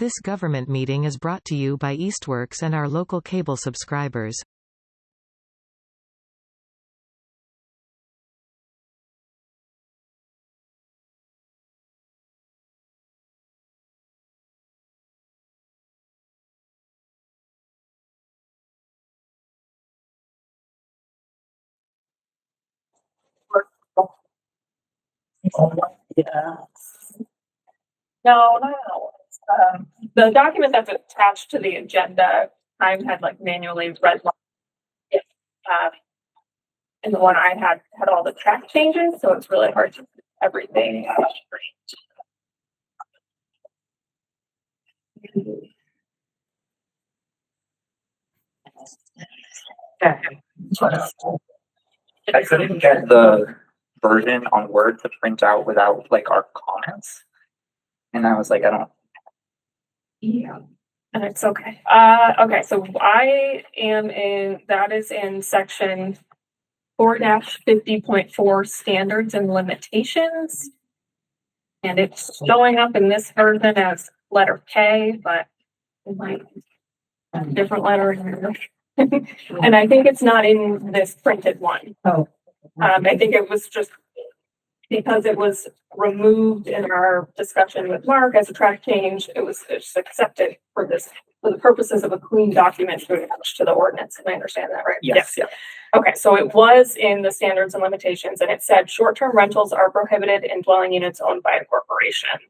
This government meeting is brought to you by Eastworks and our local cable subscribers. Yeah. No. The document that's attached to the agenda, I had like manually read. And the one I had all the track changes, so it's really hard to keep everything. I couldn't get the version on Word to print out without like our comments. And I was like, I don't. Yeah. And it's okay. Okay, so I am that is in section 4-50.4 standards and limitations. And it's showing up in this version as letter K, but it might have a different letter in here. And I think it's not in this printed one. Oh. I think it was just because it was removed in our discussion with Mark as a track change. It's accepted for the purposes of a clean document to attach to the ordinance. Am I understand that right? Yes. Yeah. Okay, so it was in the standards and limitations, and it said short-term rentals are prohibited in dwelling units owned by a corporation.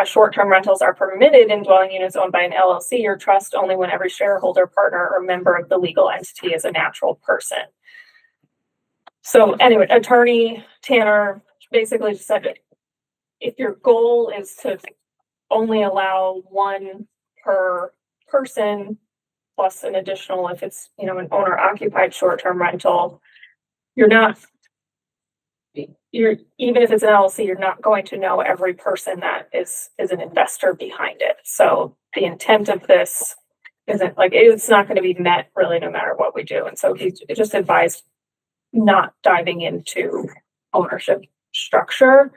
Short-term rentals are permitted in dwelling units owned by an LLC or trust only when every shareholder, partner, or member of the legal entity is a natural person. So anyway, Attorney Tanner basically just said, if your goal is to only allow one per person, plus an additional, if it's, an owner occupied short-term rental, even if it's an LLC, you're not going to know every person that is an investor behind it. So the intent of this isn't like, it's not going to be met really no matter what we do. And so he just advised not diving into ownership structure,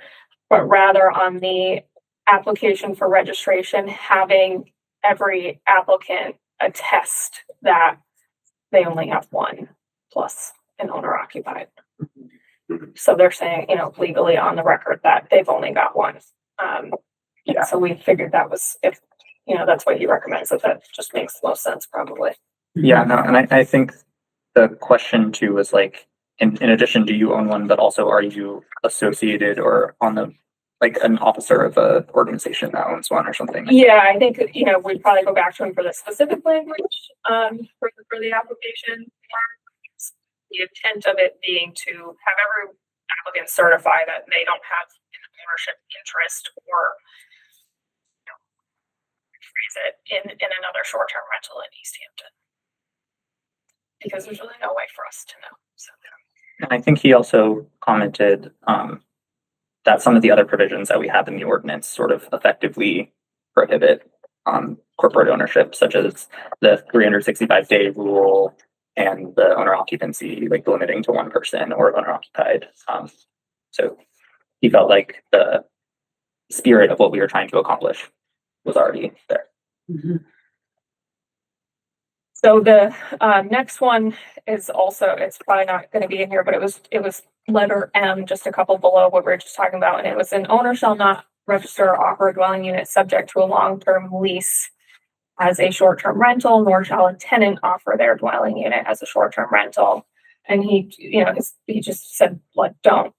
but rather on the application for registration, having every applicant attest that they only have one plus an owner occupied. So they're saying, legally on the record that they've only got one. So we figured that was, if, that's what he recommends, that just makes the most sense probably. Yeah, no, and I think the question too was like, in addition, do you own one, but also are you associated or on the, like an officer of a organization that owns one or something? Yeah, I think, we'd probably go back to him for the specific language, for the application. The intent of it being to have every applicant certify that they don't have an ownership interest or freeze it in another short-term rental in Easthampton. Because there's really no way for us to know. So. And I think he also commented that some of the other provisions that we have in the ordinance sort of effectively prohibit corporate ownership, such as the 365-day rule and the owner occupancy, like limiting to one person or owner occupied. So he felt like the spirit of what we were trying to accomplish was already there. Mm-hmm. So the next one is also, it's probably not going to be in here, but it was letter M, just a couple below what we were just talking about. And it was, an owner shall not register or offer a dwelling unit subject to a long-term lease as a short-term rental, nor shall a tenant offer their dwelling unit as a short-term rental. And he just said, like, don't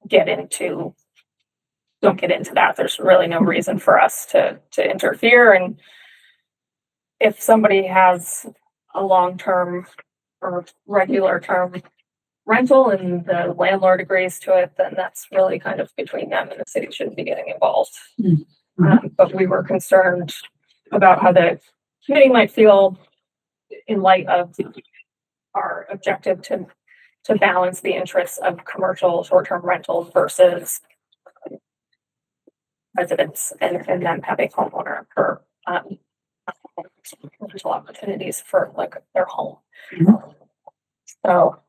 get into that. There's really no reason for us to interfere. And if somebody has a long-term or regular term rental and the landlord agrees to it, then that's really kind of between them, and the city shouldn't be getting involved. Mm-hmm. But we were concerned about how the committee might feel in light of our objective to balance the interests of commercial short-term rentals versus residents and them having homeowner for rental opportunities for like their home. Mm-hmm. So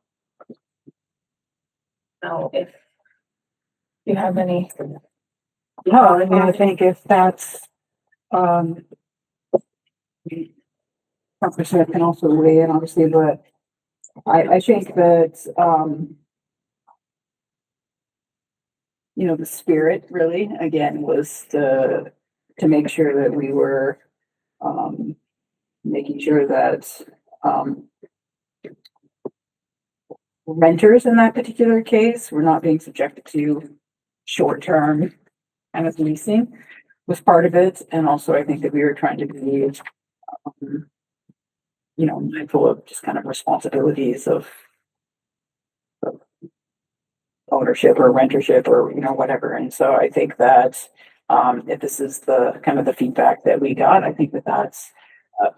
if you have any. No, I mean, I think if that's Dr. Smith can also weigh in, obviously, but I think that, the spirit really, again, was to make sure that we were, making sure that, um, renters in that particular case were not being subjected to short-term kind of leasing was part of it. And also I think that we were trying to be, um, mindful of just kind of responsibilities of ownership or rentership or, whatever. And so I think that, if this is the kind of the feedback that we got, I think that that's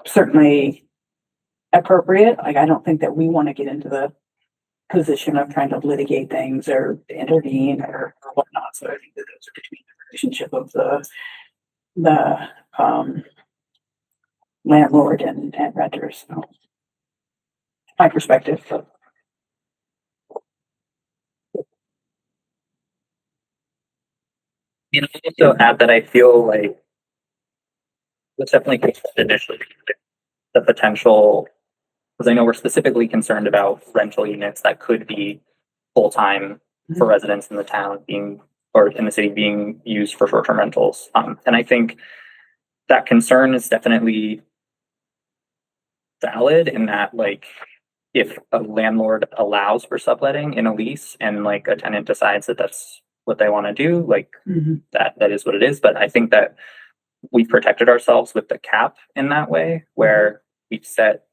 certainly appropriate. Like, I don't think that we want to get into the position of trying to litigate things or intervene or whatnot. So I think that those are between the relationship of the landlord and renters. So my perspective. Also add that I feel like let's definitely consider initially the potential, because I know we're specifically concerned about rental units that could be full-time for residents in the town or in the city being used for short-term rentals. And I think that concern is definitely valid in that, like, if a landlord allows for subletting in a lease and like a tenant decides that that's what they want to do, like that is what it is. But I think that we've protected ourselves with the cap in that way, where we've set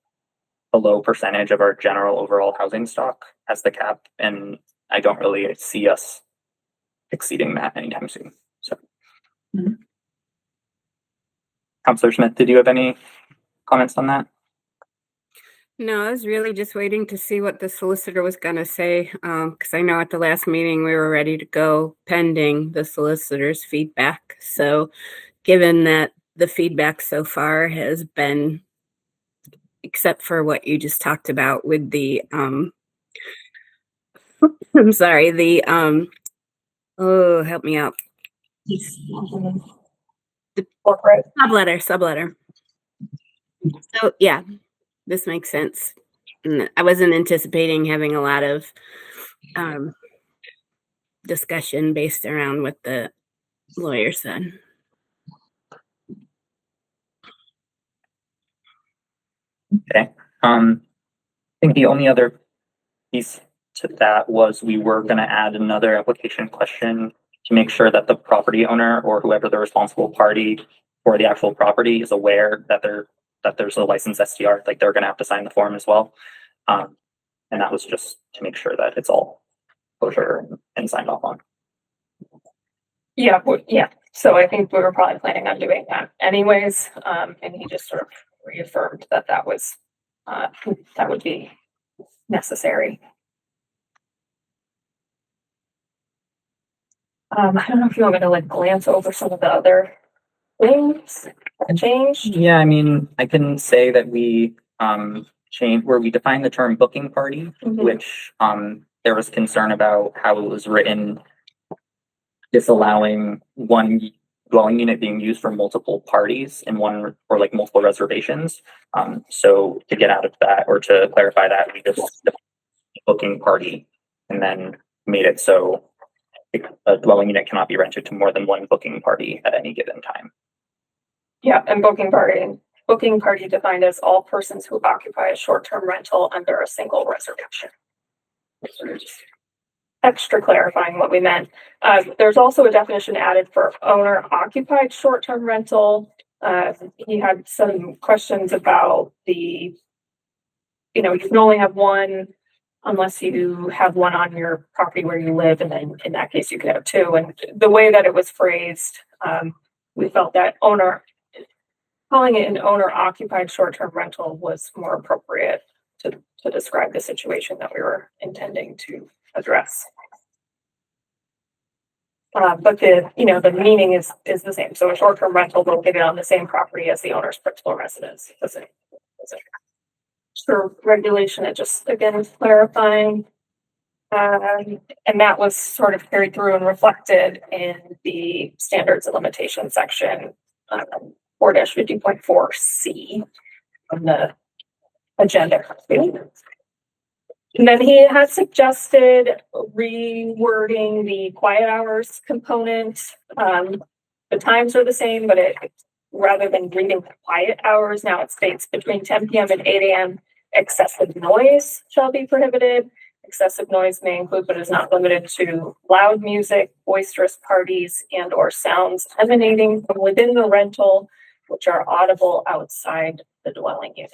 a low percentage of our general overall housing stock as the cap, and I don't really see us exceeding that anytime soon. So, Councillor Smith, did you have any comments on that? No, I was really just waiting to see what the solicitor was going to say, because I know at the last meeting we were ready to go pending the solicitor's feedback. So given that the feedback so far has been, except for what you just talked about with the, I'm sorry, the, oh, help me out. The corporate. Subletter. So yeah, this makes sense. I wasn't anticipating having a lot of discussion based around what the lawyer said. Okay. I think the only other piece to that was we were going to add another application question to make sure that the property owner or whoever the responsible party for the actual property is aware that there's a licensed STR, like they're going to have to sign the form as well. And that was just to make sure that it's all kosher and signed off on. Yeah. So I think we were probably planning on doing that anyways. And he just sort of reaffirmed that was, that would be necessary. I don't know if you want me to like glance over some of the other things that changed. Yeah, I mean, I can say that we changed where we defined the term booking party, which there was concern about how it was written, disallowing one dwelling unit being used for multiple parties in one or like multiple reservations. So to get out of that or to clarify that, we just defined booking party and then made it so a dwelling unit cannot be rented to more than one booking party at any given time. Yeah, and booking party defined as all persons who occupy a short-term rental under a single reservation. Just extra clarifying what we meant. There's also a definition added for owner-occupied short-term rental. He had some questions about you can only have one unless you have one on your property where you live, and then in that case you could have two. And the way that it was phrased, we felt that calling it an owner-occupied short-term rental was more appropriate to describe the situation that we were intending to address. But the meaning is the same. So a short-term rental located on the same property as the owner's principal residence. Doesn't for regulation, it just again is clarifying. And that was sort of carried through and reflected in the standards and limitations section 4-50.4C on the agenda. And then he had suggested rewording the quiet hours component. The times are the same, but rather than reading quiet hours, now it states between 10 p.m. and 8 a.m. excessive noise shall be prohibited. Excessive noise may include, but is not limited to, loud music, boisterous parties, and or sounds emanating from within the rental, which are audible outside the dwelling unit.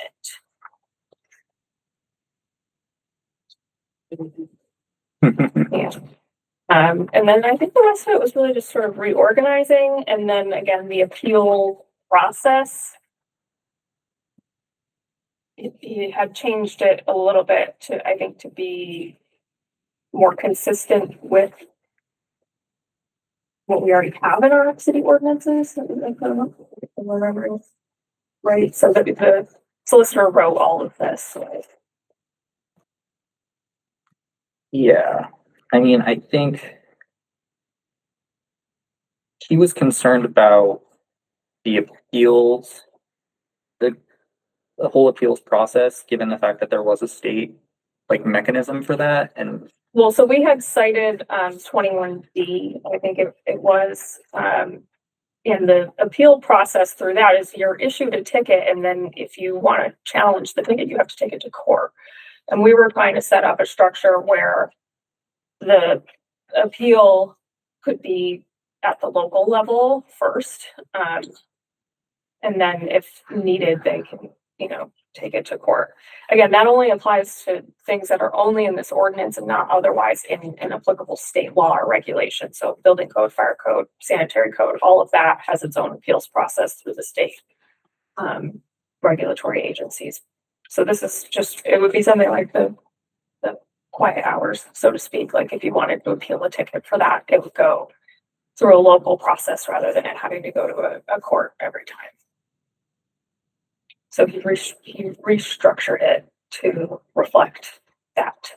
Yeah. And then I think the rest of it was really just sort of reorganizing, and then again, the appeal process. He had changed it a little bit to, I think, to be more consistent with what we already have in our city ordinances. I don't know if I'm remembering right. So that the solicitor wrote all of this. So Yeah, I mean, I think he was concerned about the appeals, the whole appeals process, given the fact that there was a state like mechanism for that. And well, so we had cited 21D, I think it was, in the appeal process through that is you're issued a ticket, and then if you want to challenge the ticket, you have to take it to court. And we were trying to set up a structure where the appeal could be at the local level first. And then if needed, they can, take it to court. Again, that only applies to things that are only in this ordinance and not otherwise in an applicable state law or regulation. So building code, fire code, sanitary code, all of that has its own appeals process through the state regulatory agencies. So this is just, it would be something like the quiet hours, so to speak. Like if you wanted to appeal a ticket for that, it would go through a local process rather than it having to go to a court every time. So he restructured it to reflect that.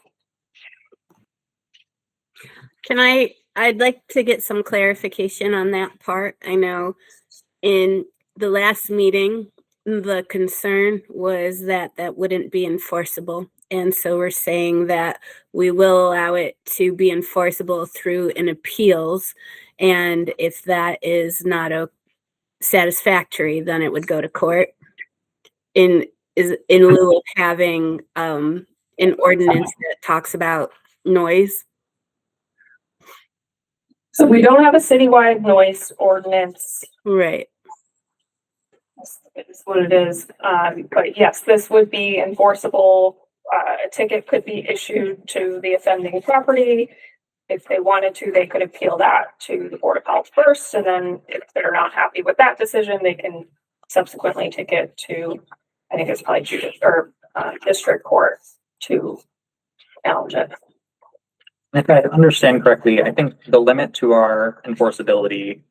I'd like to get some clarification on that part. I know in the last meeting, the concern was that wouldn't be enforceable. And so we're saying that we will allow it to be enforceable through an appeals. And if that is not satisfactory, then it would go to court in lieu of having an ordinance that talks about noise. So we don't have a citywide noise ordinance. Right. It is what it is. But yes, this would be enforceable. A ticket could be issued to the offending property. If they wanted to, they could appeal that to the Board of Health first. And then if they're not happy with that decision, they can subsequently take it to, I think it's probably district court to challenge it. if I understand correctly, I think the limit to our enforceability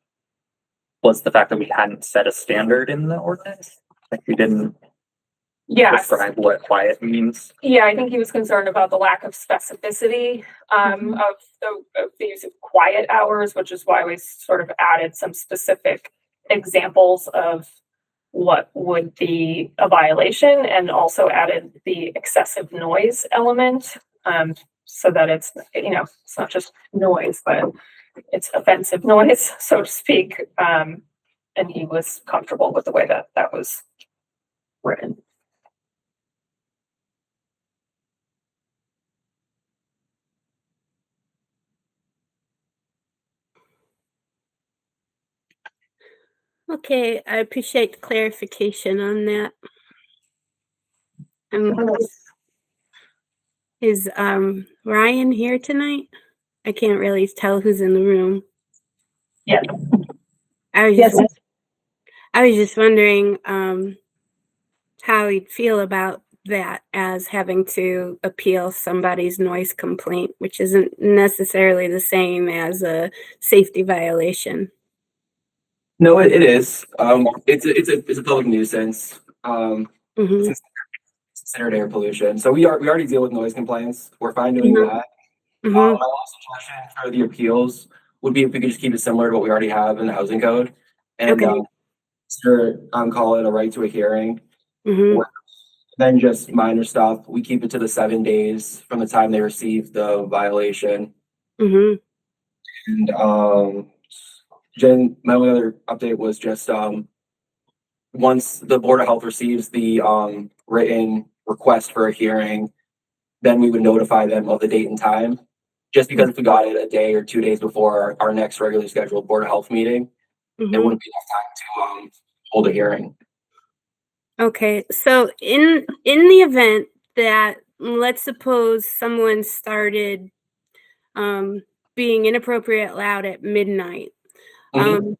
was the fact that we hadn't set a standard in the ordinance. Like we didn't describe what quiet means. Yeah, I think he was concerned about the lack of specificity of the use of quiet hours, which is why we sort of added some specific examples of what would be a violation, and also added the excessive noise element, so that it's, it's not just noise, but it's offensive noise, so to speak. And he was comfortable with the way that that was written. Okay, I appreciate the clarification on that. Is Ryan here tonight? I can't really tell who's in the room. Yeah. I was just wondering how he'd feel about that, as having to appeal somebody's noise complaint, which isn't necessarily the same as a safety violation. No, it is. It's a public nuisance. It's considered air pollution. So we already deal with noise complaints. We're fine doing that. My last suggestion for the appeals would be if we could just keep it similar to what we already have in the housing code, and call it a right to a hearing. Mm-hmm. Then just minor stuff. We keep it to the 7 days from the time they receive the violation. Mm-hmm. And Jen, my only other update was just once the Board of Health receives the written request for a hearing, then we would notify them of the date and time. Just because if we got it a day or 2 days before our next regularly scheduled Board of Health meeting, Mm-hmm. it wouldn't be enough time to hold a hearing. Okay, so in the event that, let's suppose someone started being inappropriate loud at midnight, Mhm.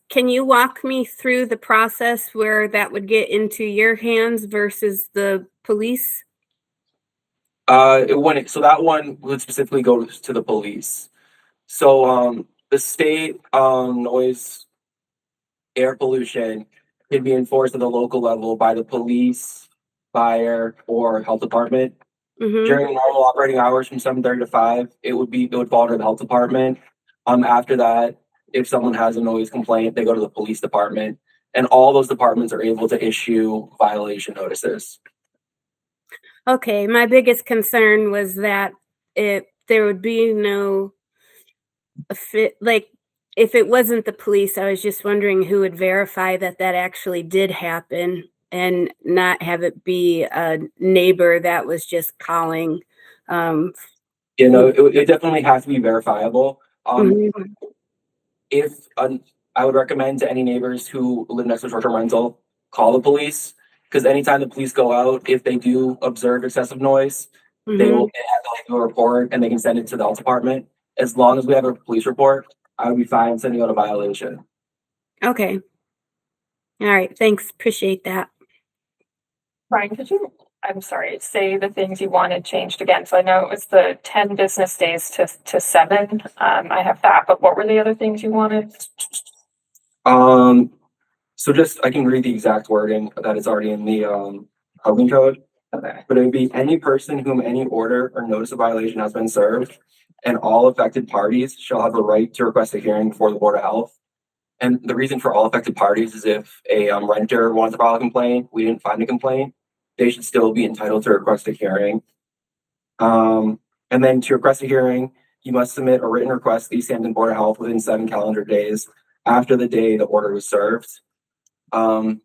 can you walk me through the process where that would get into your hands versus the police? So that one would specifically go to the police. So the state noise air pollution can be enforced at the local level by the police, fire, or health department. Mm-hmm. During normal operating hours from 7:30 to 5, it would fall to the health department. After that, if someone has a noise complaint, they go to the police department, and all those departments are able to issue violation notices. Okay, my biggest concern was that there would be no like if it wasn't the police, I was just wondering who would verify that that actually did happen and not have it be a neighbor that was just calling. Um, It definitely has to be verifiable. mhm, If I would recommend to any neighbors who live next to a short-term rental, call the police, because anytime the police go out, if they do observe excessive noise, they will mhm. have to do a report and they can send it to the health department. As long as we have a police report, I would be fine sending out a violation. Okay. All right. Thanks. Appreciate that. Brian, could you, I'm sorry, say the things you wanted changed again? So I know it was the 10 business days to 7. I have that, but what were the other things you wanted? Um, so just I can read the exact wording that is already in the housing code. Okay. But it would be any person whom any order or notice of violation has been served, and all affected parties shall have a right to request a hearing before the Board of Health. And the reason for all affected parties is if a renter wants to file a complaint, we didn't find a complaint, they should still be entitled to request a hearing. And then to request a hearing, you must submit a written request to the Easthampton Board of Health within 7 calendar days after the day the order was served.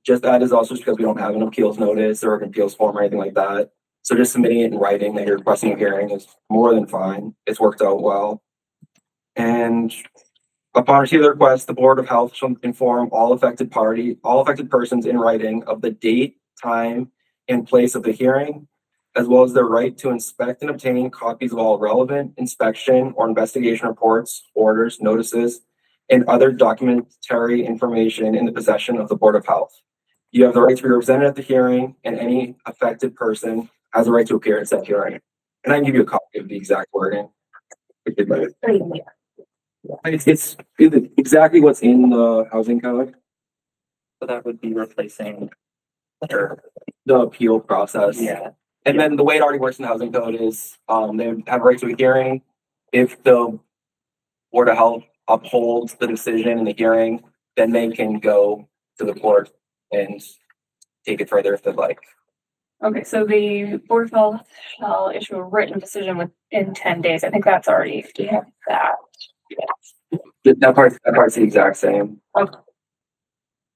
Just that is also because we don't have an appeals notice or an appeals form or anything like that. So just submitting it in writing that you're requesting a hearing is more than fine. It's worked out well. And upon receipt of the request, the Board of Health shall inform all affected persons in writing of the date, time, and place of the hearing, as well as their right to inspect and obtain copies of all relevant inspection or investigation reports, orders, notices, and other documentary information in the possession of the Board of Health. You have the right to be represented at the hearing, and any affected person has a right to appear at said hearing. And I can give you a copy of the exact wording. It's exactly what's in the housing code. So that would be replacing The appeal process. yeah. And then the way it already works in the housing code is, they have a right to a hearing. If the Board of Health upholds the decision in the hearing, then they can go to the court and take it further if they'd like. Okay, so the Board of Health shall issue a written decision within 10 days. I think that's already, we have that. That part's the exact same. Okay.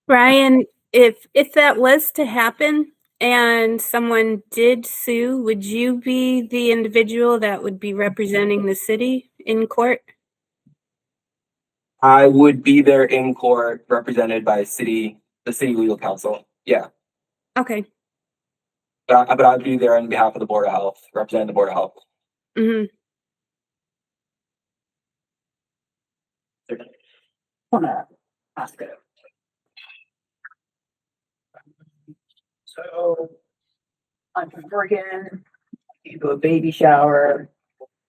Brian, if that was to happen and someone did sue, would you be the individual that would be representing the city in court? I would be there in court represented by the city legal counsel. Yeah. Okay. But I'd be there on behalf of the Board of Health, representing the Board of Health. Mm-hmm. Wanna ask it. So I'm from Oregon, you do a baby shower.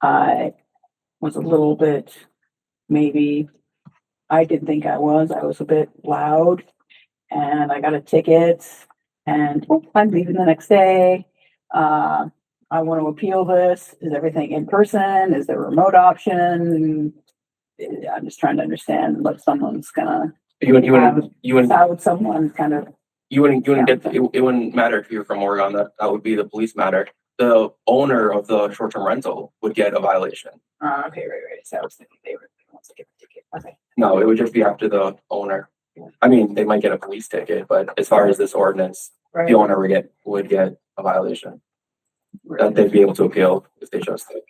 I was a little bit, maybe, I didn't think I was a bit loud. And I got a ticket and I'm leaving the next day. I want to appeal this. Is everything in person? Is there a remote option? I'm just trying to understand what someone's gonna You wouldn't, without someone kind of, you wouldn't get, it wouldn't matter if you're from Oregon, that would be the police matter. The owner of the short-term rental would get a violation. okay, right. So I was thinking they were the ones that get the ticket. Okay. No, it would just be after the owner. I mean, they might get a police ticket, but as far as this ordinance, Right. the owner would get a violation that they'd be able to appeal if they chose to.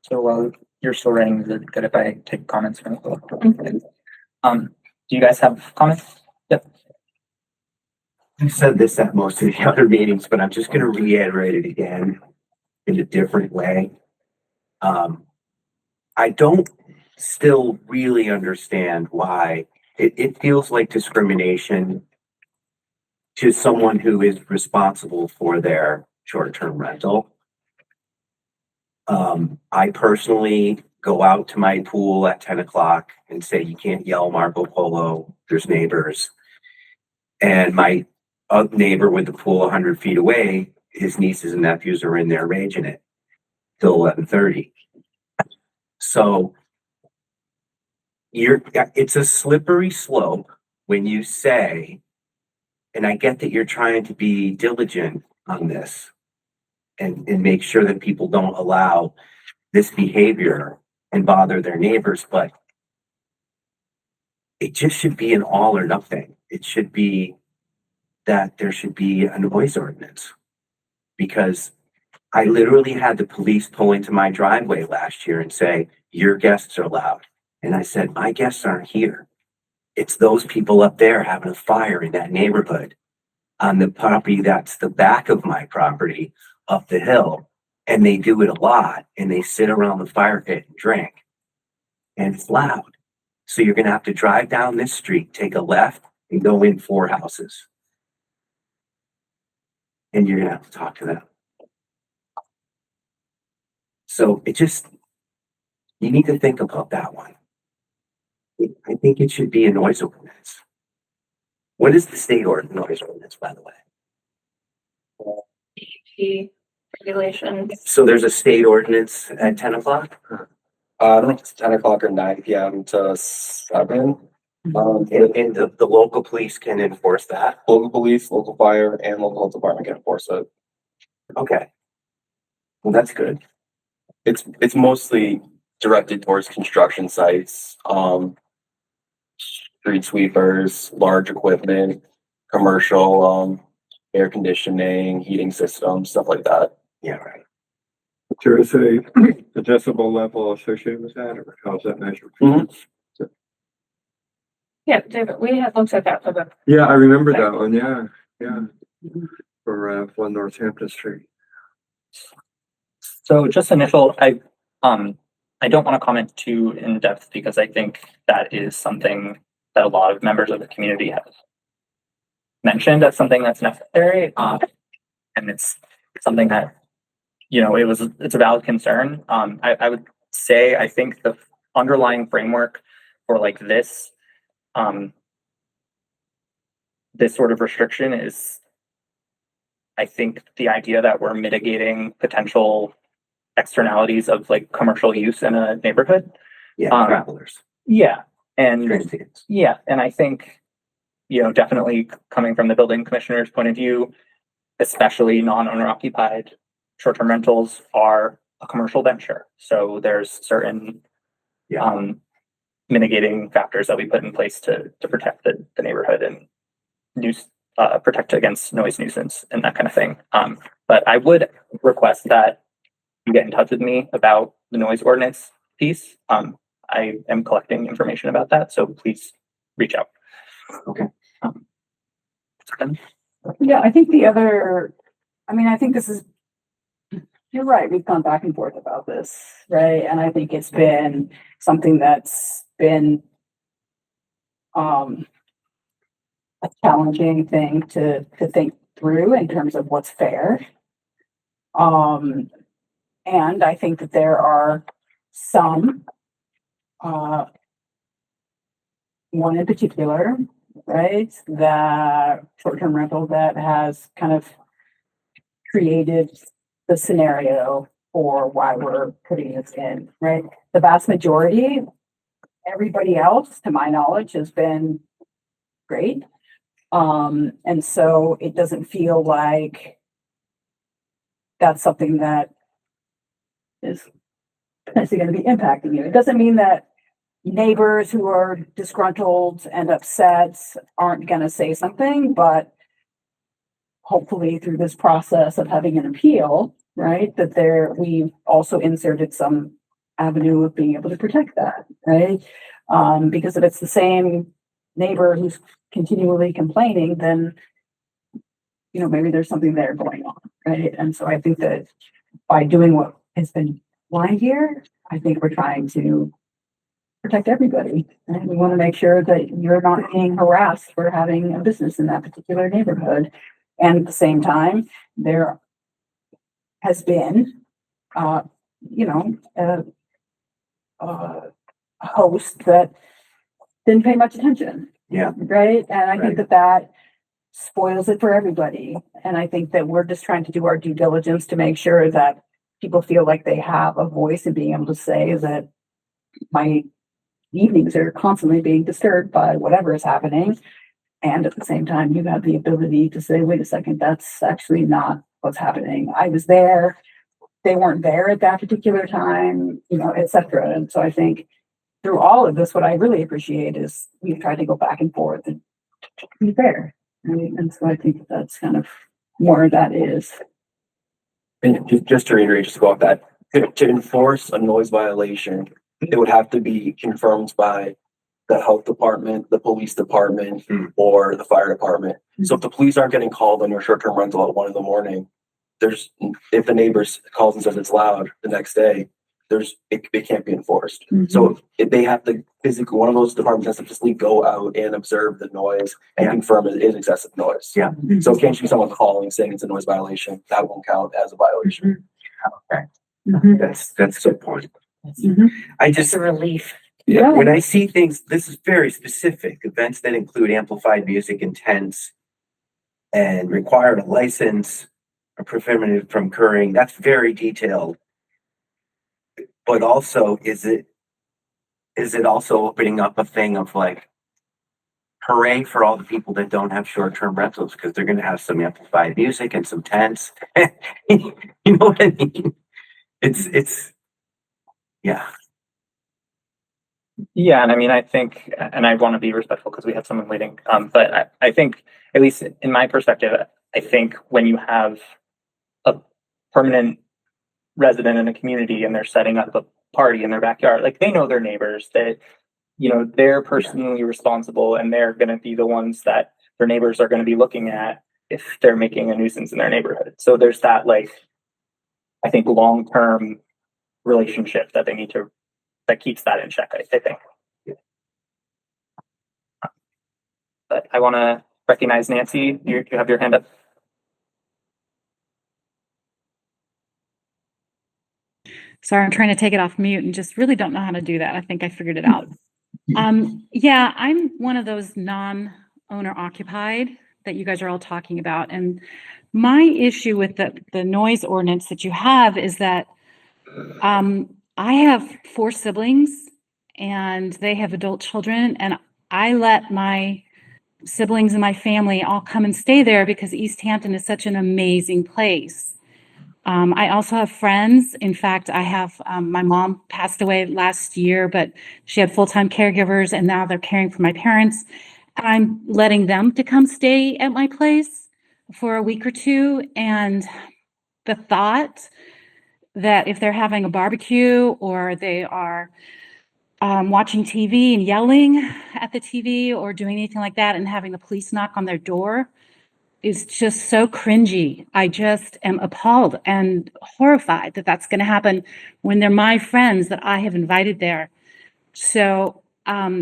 So while you're still writing, is it good if I take comments from the do you guys have comments? Yep. I've said this at most of the other meetings, but I'm just gonna reiterate it again in a different way. I don't still really understand why it feels like discrimination to someone who is responsible for their short-term rental. I personally go out to my pool at 10 o'clock and say, you can't yell Marco Polo, there's neighbors. And my neighbor with the pool 100 feet away, his nieces and nephews are in there raging it till 11:30. So it's a slippery slope when you say, and I get that you're trying to be diligent on this and make sure that people don't allow this behavior and bother their neighbors, but it just should be an all or nothing. It should be that there should be a noise ordinance, because I literally had the police pull into my driveway last year and say, your guests are loud. And I said, my guests aren't here. It's those people up there having a fire in that neighborhood on the property that's the back of my property up the hill. And they do it a lot, and they sit around the fire pit and drink. And it's loud. So you're going to have to drive down this street, take a left, and go in 4 houses. And you're going to have to talk to them. So you need to think about that one. I think it should be a noise ordinance. What is the state noise ordinance, by the way? DEP regulations. So there's a state ordinance at 10 o'clock? I don't know if it's 10 o'clock or 9 p.m. to 7. And the local police can enforce that? Local police, local fire, and local health department can enforce it. Okay. Well, that's good. It's mostly directed towards construction sites, street sweepers, large equipment, commercial, air conditioning, heating systems, stuff like that. Yeah, right. There is a decibel level associated with that, or how's that measured? Mhm. Yeah, David, we had looked at that for the, Yeah, I remember that one, yeah. For 1 Northampton Street. So just initial, I don't want to comment too in depth, because I think that is something that a lot of members of the community have mentioned as something that's necessary. And it's something that, it's a valid concern. I would say, I think the underlying framework for like this sort of restriction is, I think, the idea that we're mitigating potential externalities of like commercial use in a neighborhood. Yeah, travelers, Yeah. And transients. yeah, and I think, definitely coming from the building commissioner's point of view, especially non-owner occupied short-term rentals are a commercial venture. So there's certain mitigating factors that we put in place to protect the neighborhood and protect against noise nuisance and that kind of thing. But I would request that you get in touch with me about the noise ordinance piece. I am collecting information about that, so please reach out. Okay. Yeah, I think I think this is, you're right, we've gone back and forth about this, right? And I think it's been something that's been a challenging thing to think through in terms of what's fair. And I think that there are some, one in particular, right, that short-term rental that has kind of created the scenario for why we're putting this in, right? The vast majority, everybody else, to my knowledge, has been great. And so it doesn't feel like that's something that is potentially going to be impacting you. It doesn't mean that neighbors who are disgruntled and upset aren't going to say something, but hopefully through this process of having an appeal, right, that we've also inserted some avenue of being able to protect that, right? Because if it's the same neighbor who's continually complaining, then, maybe there's something there going on, right? And so I think that by doing what has been lined here, I think we're trying to protect everybody. And we want to make sure that you're not being harassed for having a business in that particular neighborhood. And at the same time, there has been, a host that didn't pay much attention. Yeah. Right. And I think that spoils it for everybody. And I think that we're just trying to do our due diligence to make sure that people feel like they have a voice and being able to say that my evenings are constantly being disturbed by whatever is happening. And at the same time, you have the ability to say, wait a second, that's actually not what's happening. I was there. They weren't there at that particular time, et cetera. And so I think through all of this, what I really appreciate is we've tried to go back and forth and be fair. Right? And so I think that's kind of where that is. And just to reiterate, just to go off that, to enforce a noise violation, it would have to be confirmed by the health department, the police department, or the fire department. So if the police aren't getting called on your short-term rental at 1 a.m, if the neighbors calls and says it's loud the next day, it can't be enforced. So if they have to physically, one of those departments has to physically go out and observe the noise and confirm it is excessive noise. Yeah. So it can't just be someone calling saying it's a noise violation. That won't count as a violation. Okay. Mhm. That's a good point. Mhm. I just, It's a relief. Yeah. when I see things, this is very specific, events that include amplified music and tents and require a license or prevented from occurring, that's very detailed. But also, is it also opening up a thing of like, hooray for all the people that don't have short-term rentals because they're going to have some amplified music and some tents. You know what I mean? It's yeah. Yeah, and I mean, I think, and I want to be respectful because we have someone waiting. But I think, at least in my perspective, I think when you have a permanent resident in a community and they're setting up a party in their backyard, like they know their neighbors, that they're personally responsible, and they're going to be the ones that their neighbors are going to be looking at if they're making a nuisance in their neighborhood. So there's that, like, I think, long-term relationship that that keeps that in check, I think. But I want to recognize Nancy. You have your hand up. Sorry, I'm trying to take it off mute and just really don't know how to do that. I think I figured it out. Yeah, I'm one of those non-owner occupied that you guys are all talking about. And my issue with the noise ordinance that you have is that I have 4 siblings and they have adult children, and I let my siblings and my family all come and stay there because Easthampton is such an amazing place. I also have friends. In fact, I have, my mom passed away last year, but she had full-time caregivers and now they're caring for my parents. And I'm letting them to come stay at my place for a week or 2. And the thought that if they're having a barbecue or they are watching TV and yelling at the TV or doing anything like that and having the police knock on their door is just so cringy. I just am appalled and horrified that that's going to happen when they're my friends that I have invited there. So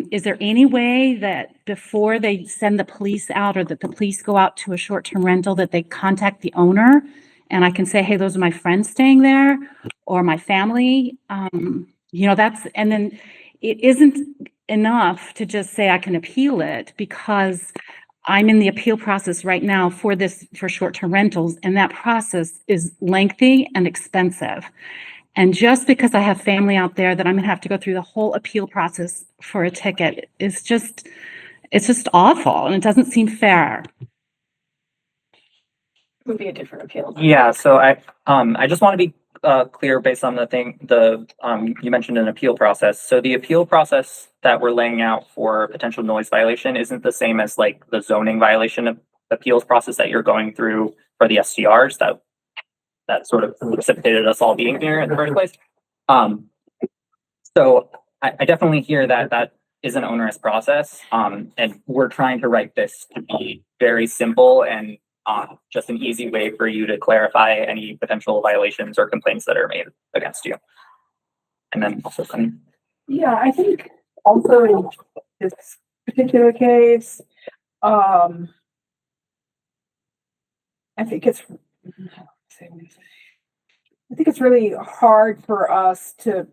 is there any way that before they send the police out or that the police go out to a short-term rental that they contact the owner and I can say, hey, those are my friends staying there or my family? And then it isn't enough to just say I can appeal it because I'm in the appeal process right now for short-term rentals, and that process is lengthy and expensive. And just because I have family out there that I'm gonna have to go through the whole appeal process for a ticket is just, it's just awful, and it doesn't seem fair. Would be a different appeal. Yeah, so I just want to be clear based on you mentioned an appeal process. So the appeal process that we're laying out for potential noise violation isn't the same as like the zoning violation appeals process that you're going through for the STRs that sort of precipitated us all being here in the first place. So I definitely hear that is an onerous process. And we're trying to write this to be very simple and just an easy way for you to clarify any potential violations or complaints that are made against you. And then also Yeah, I think also this particular case, I think it's really hard for us to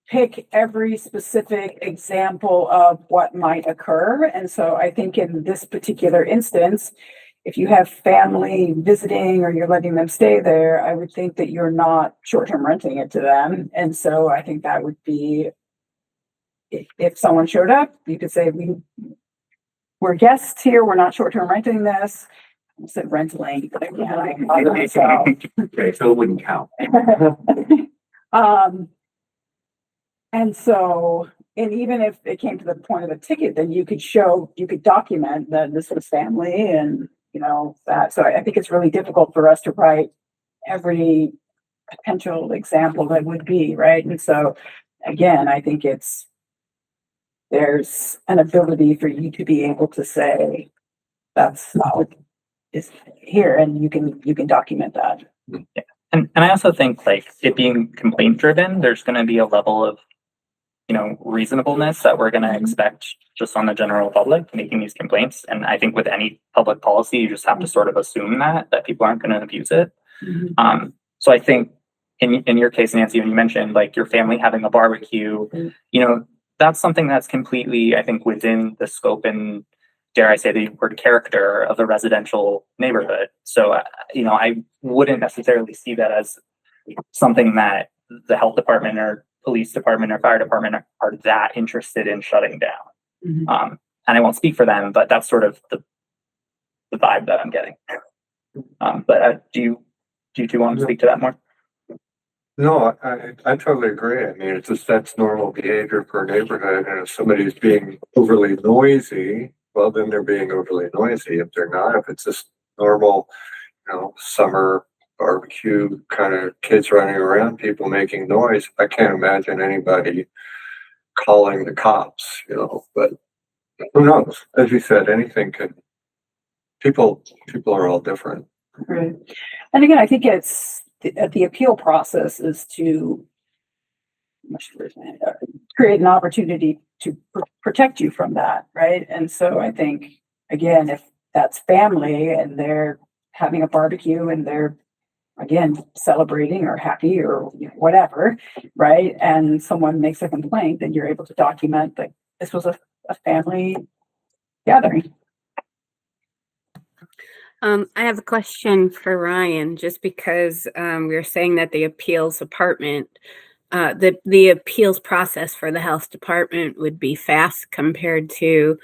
pick every specific example of what might occur. And so I think in this particular instance, if you have family visiting or you're letting them stay there, I would think that you're not short-term renting it to them. And so I think that would be, if someone showed up, you could say, we're guests here, we're not short-term renting this. I said rentling, but again, so. Okay, so it wouldn't count. And so, and even if it came to the point of a ticket, then you could document that this was family and, that. So I think it's really difficult for us to write every potential example that would be, right? And so, again, I think there's an ability for you to be able to say, that's not what is here, and you can document that. Yeah. And I also think like it being complaint driven, there's going to be a level of reasonableness that we're going to expect just on the general public making these complaints. And I think with any public policy, you just have to sort of assume that people aren't going to abuse it. Mm-hmm. So I think in your case, Nancy, when you mentioned like your family having a barbecue, that's something that's completely, I think, within the scope and dare I say the word character of a residential neighborhood. So, I wouldn't necessarily see that as something that the health department or police department or fire department are that interested in shutting down. Mm-hmm. And I won't speak for them, but that's sort of the vibe that I'm getting. But do you two want to speak to that more? No, I totally agree. I mean, that's normal behavior for a neighborhood. And if somebody's being overly noisy, well, then they're being overly noisy. If they're not, if it's just normal, summer barbecue kind of kids running around, people making noise, I can't imagine anybody calling the cops, but who knows? As you said, anything could, people are all different. Right. And again, I think it's the appeal process is to create an opportunity to protect you from that, right? And so I think, again, if that's family and they're having a barbecue and they're, again, celebrating or happy or whatever, right? And someone makes a complaint, then you're able to document that this was a family gathering. I have a question for Ryan, just because we were saying that the appeals department, the appeals process for the health department would be fast compared to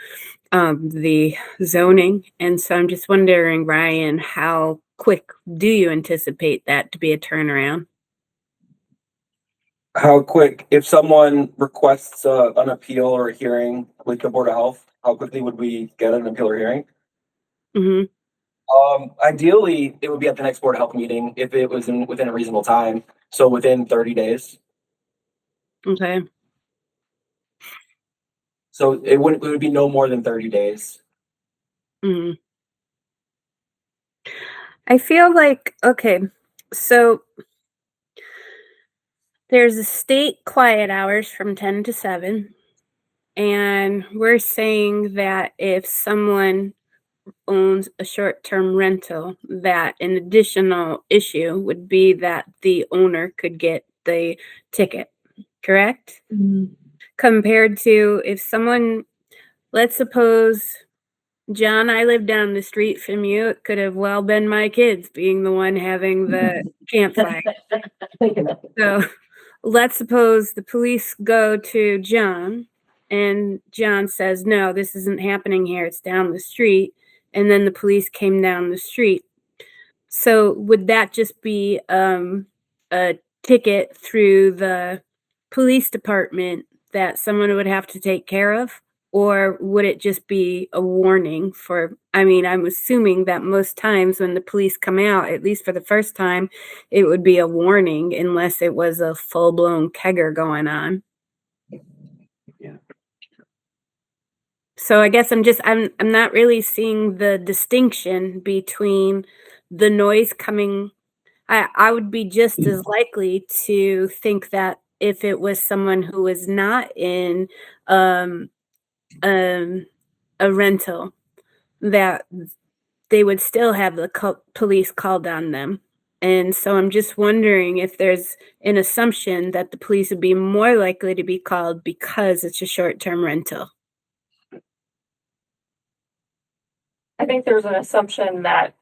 the zoning. And so I'm just wondering, Ryan, how quick do you anticipate that to be a turnaround? How quick, if someone requests an appeal or a hearing with the Board of Health, how quickly would we get an appeal or hearing? Mm-hmm. Ideally, it would be at the next Board of Health meeting if it was within a reasonable time. So within 30 days. Okay. So it would be no more than 30 days. Mm-hmm. I feel like, okay, so there's a state quiet hours from 10 to 7. And we're saying that if someone owns a short-term rental, that an additional issue would be that the owner could get the ticket, correct? Mm-hmm. Compared to if someone, let's suppose John, I live down the street from you. It could have well been my kids being the one having the campfire. So let's suppose the police go to John and John says, no, this isn't happening here. It's down the street. And then the police came down the street. So would that just be a ticket through the police department that someone would have to take care of? Or would it just be a warning for, I mean, I'm assuming that most times when the police come out, at least for the first time, it would be a warning unless it was a full-blown kegger going on. Yeah. So I guess I'm not really seeing the distinction between the noise coming. I would be just as likely to think that if it was someone who was not in um a rental, that they would still have the police called on them. And so I'm just wondering if there's an assumption that the police would be more likely to be called because it's a short-term rental. I think there's an assumption that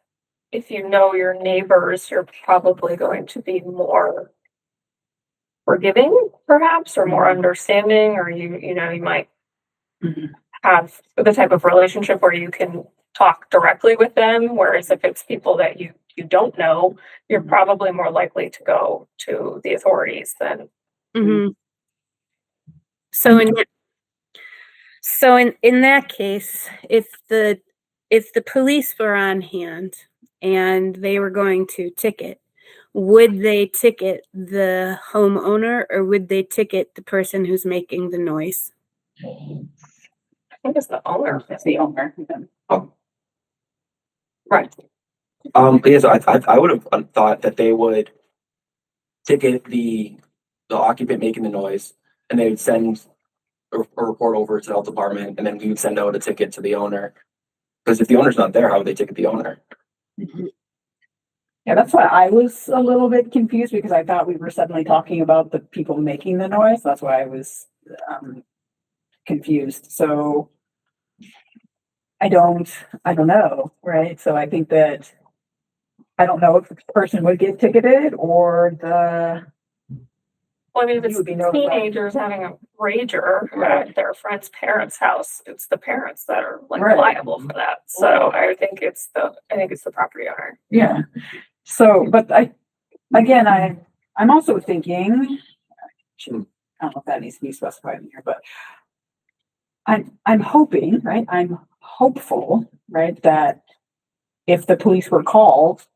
if you know your neighbors, you're probably going to be more forgiving, perhaps, or more understanding, or you know, you might have the type of relationship where you can talk directly with them. Whereas if it's people that you don't know, you're probably more likely to go to the authorities than. Mm-hmm. So in that case, if the police were on hand and they were going to ticket, would they ticket the homeowner or would they ticket the person who's making the noise? I think it's the owner. It's the owner. Right. Yeah, so I would have thought that they would ticket the occupant making the noise, and they would send a report over to the health department, and then we would send out a ticket to the owner. Because if the owner's not there, how would they ticket the owner? Yeah, that's why I was a little bit confused because I thought we were suddenly talking about the people making the noise. That's why I was confused. So I don't know, right? So I think that I don't know if the person would get ticketed or the. Well, I mean, if You it's would be notified. teenagers having a rager at their friend's parents' house, it's the parents that are like Right. liable for that. So I think it's the property owner. Yeah. So, but I'm also thinking, I don't know if that needs to be specified in here, but I'm hoping, right? I'm hopeful, right, that if the police were called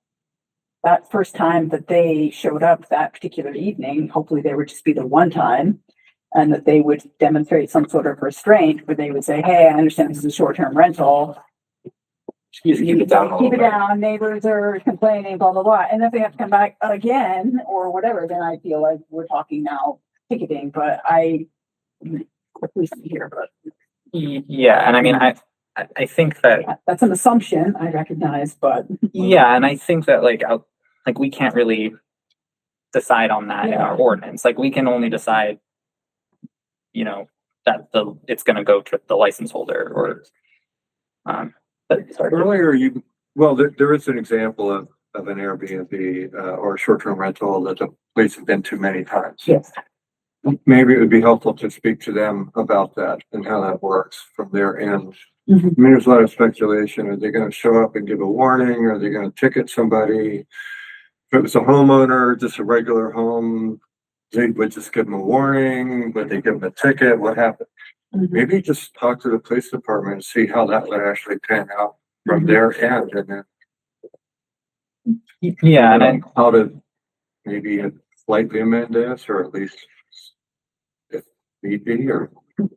that first time that they showed up that particular evening, hopefully they would just be the one time and that they would demonstrate some sort of restraint where they would say, hey, I understand this is a short-term rental. Keep it down a little Keep it bit. down, neighbors are complaining, blah, blah, blah. And if they have to come back again or whatever, then I feel like we're talking now ticketing, but at least here, but Yeah, and I mean, I think that, that's an assumption, I recognize, but. yeah, and I think that like we can't really decide on that in Yeah. our ordinance. Like we can only decide, you know, that it's gonna go to the license holder or, but sorry. Earlier there is an example of an Airbnb, or a short-term rental that the police have been to many times. Yes. Maybe it would be helpful to speak to them about that and how that works from their end. Mhm. I mean, there's a lot of speculation. Are they gonna show up and give a warning? Are they gonna ticket somebody? If it was a homeowner, just a regular home, they would just give them a warning, would they give them a ticket? What happened? Mhm. Maybe just talk to the police department and see how that would actually pan out from their end and then. Yeah, and How to maybe slightly amend this or at least if need be or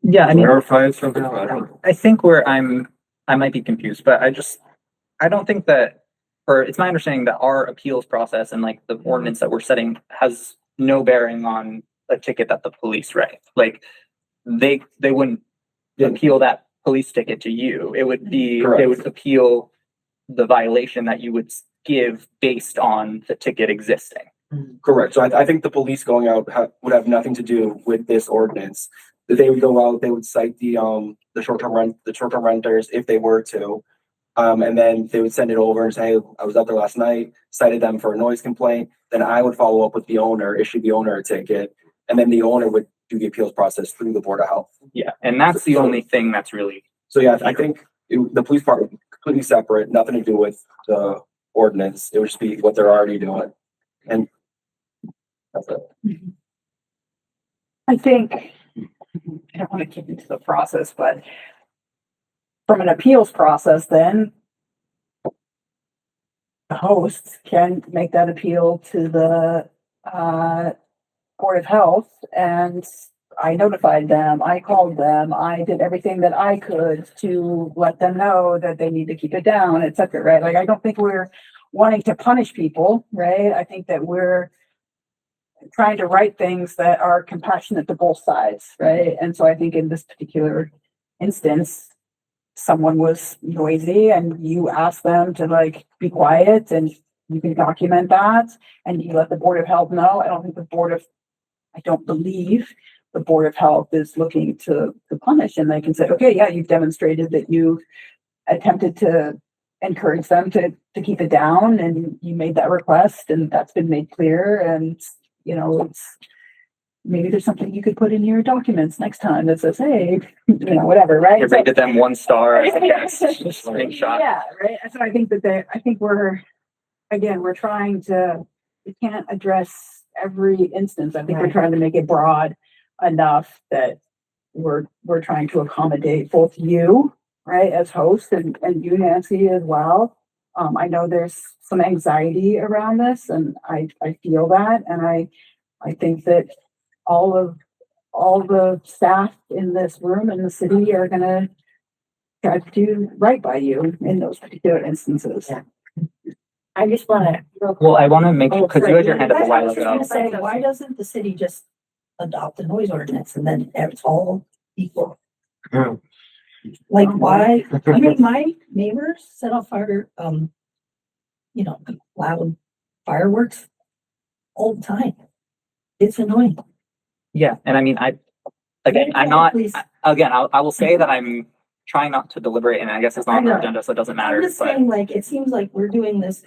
yeah, I mean, clarify it somehow. I don't know. I think I might be confused, but I don't think that, or it's my understanding that our appeals process and like the ordinance that we're setting has no bearing on a ticket that the police write. Like they wouldn't appeal that police ticket to you. It would be, Correct. they would appeal the violation that you would give based on the ticket existing. Correct. So I think the police going out would have nothing to do with this ordinance. they would go out, they would cite the short-term renters if they were to. And then they would send it over and say, hey, I was out there last night, cited them for a noise complaint. Then I would follow up with the owner, issue the owner a ticket, and then the owner would do the appeals process through the Board of Health. Yeah, and that's the only thing that's really. So yeah, I think the police part would be completely separate, nothing to do with the ordinance. It would just be what they're already doing. And that's it. I think, I don't want to get into the process, but from an appeals process, then the host can make that appeal to the Board of Health, and I notified them, I called them, I did everything that I could to let them know that they need to keep it down, et cetera, right? Like, I don't think we're wanting to punish people, right? I think that we're trying to write things that are compassionate to both sides, right? And so I think in this particular instance, someone was noisy and you asked them to like be quiet, and you can document that and you let the Board of Health know. I don't believe the Board of Health is looking to punish, and they can say, okay, yeah, you've demonstrated that you attempted to encourage them to keep it down, and you made that request, and that's been made clear. And you know, it's maybe there's something you could put in your documents next time that says, hey, you know, whatever, right? You rated them 1 star. Yes, just screenshot. Yeah, right. So I think that we're trying to, we can't address every instance. I think we're trying to make it broad enough that we're trying to accommodate both you, right, as host, and you, Nancy, as well. I know there's some anxiety around this, and I feel that, and I think that all the staff in this room in the city are gonna try to do right by you in those particular instances. I just wanna. Well, I want to make, because you had your hand up a while ago. Why doesn't the city just adopt a noise ordinance and then it's all equal? Yeah. Like, why? I mean, my neighbors set off fire, loud fireworks all the time. It's annoying. Yeah, and I mean, I will say that I'm trying not to deliberate, and I guess it's not on the agenda, so it doesn't matter. I'm just saying, like, it seems like we're doing this.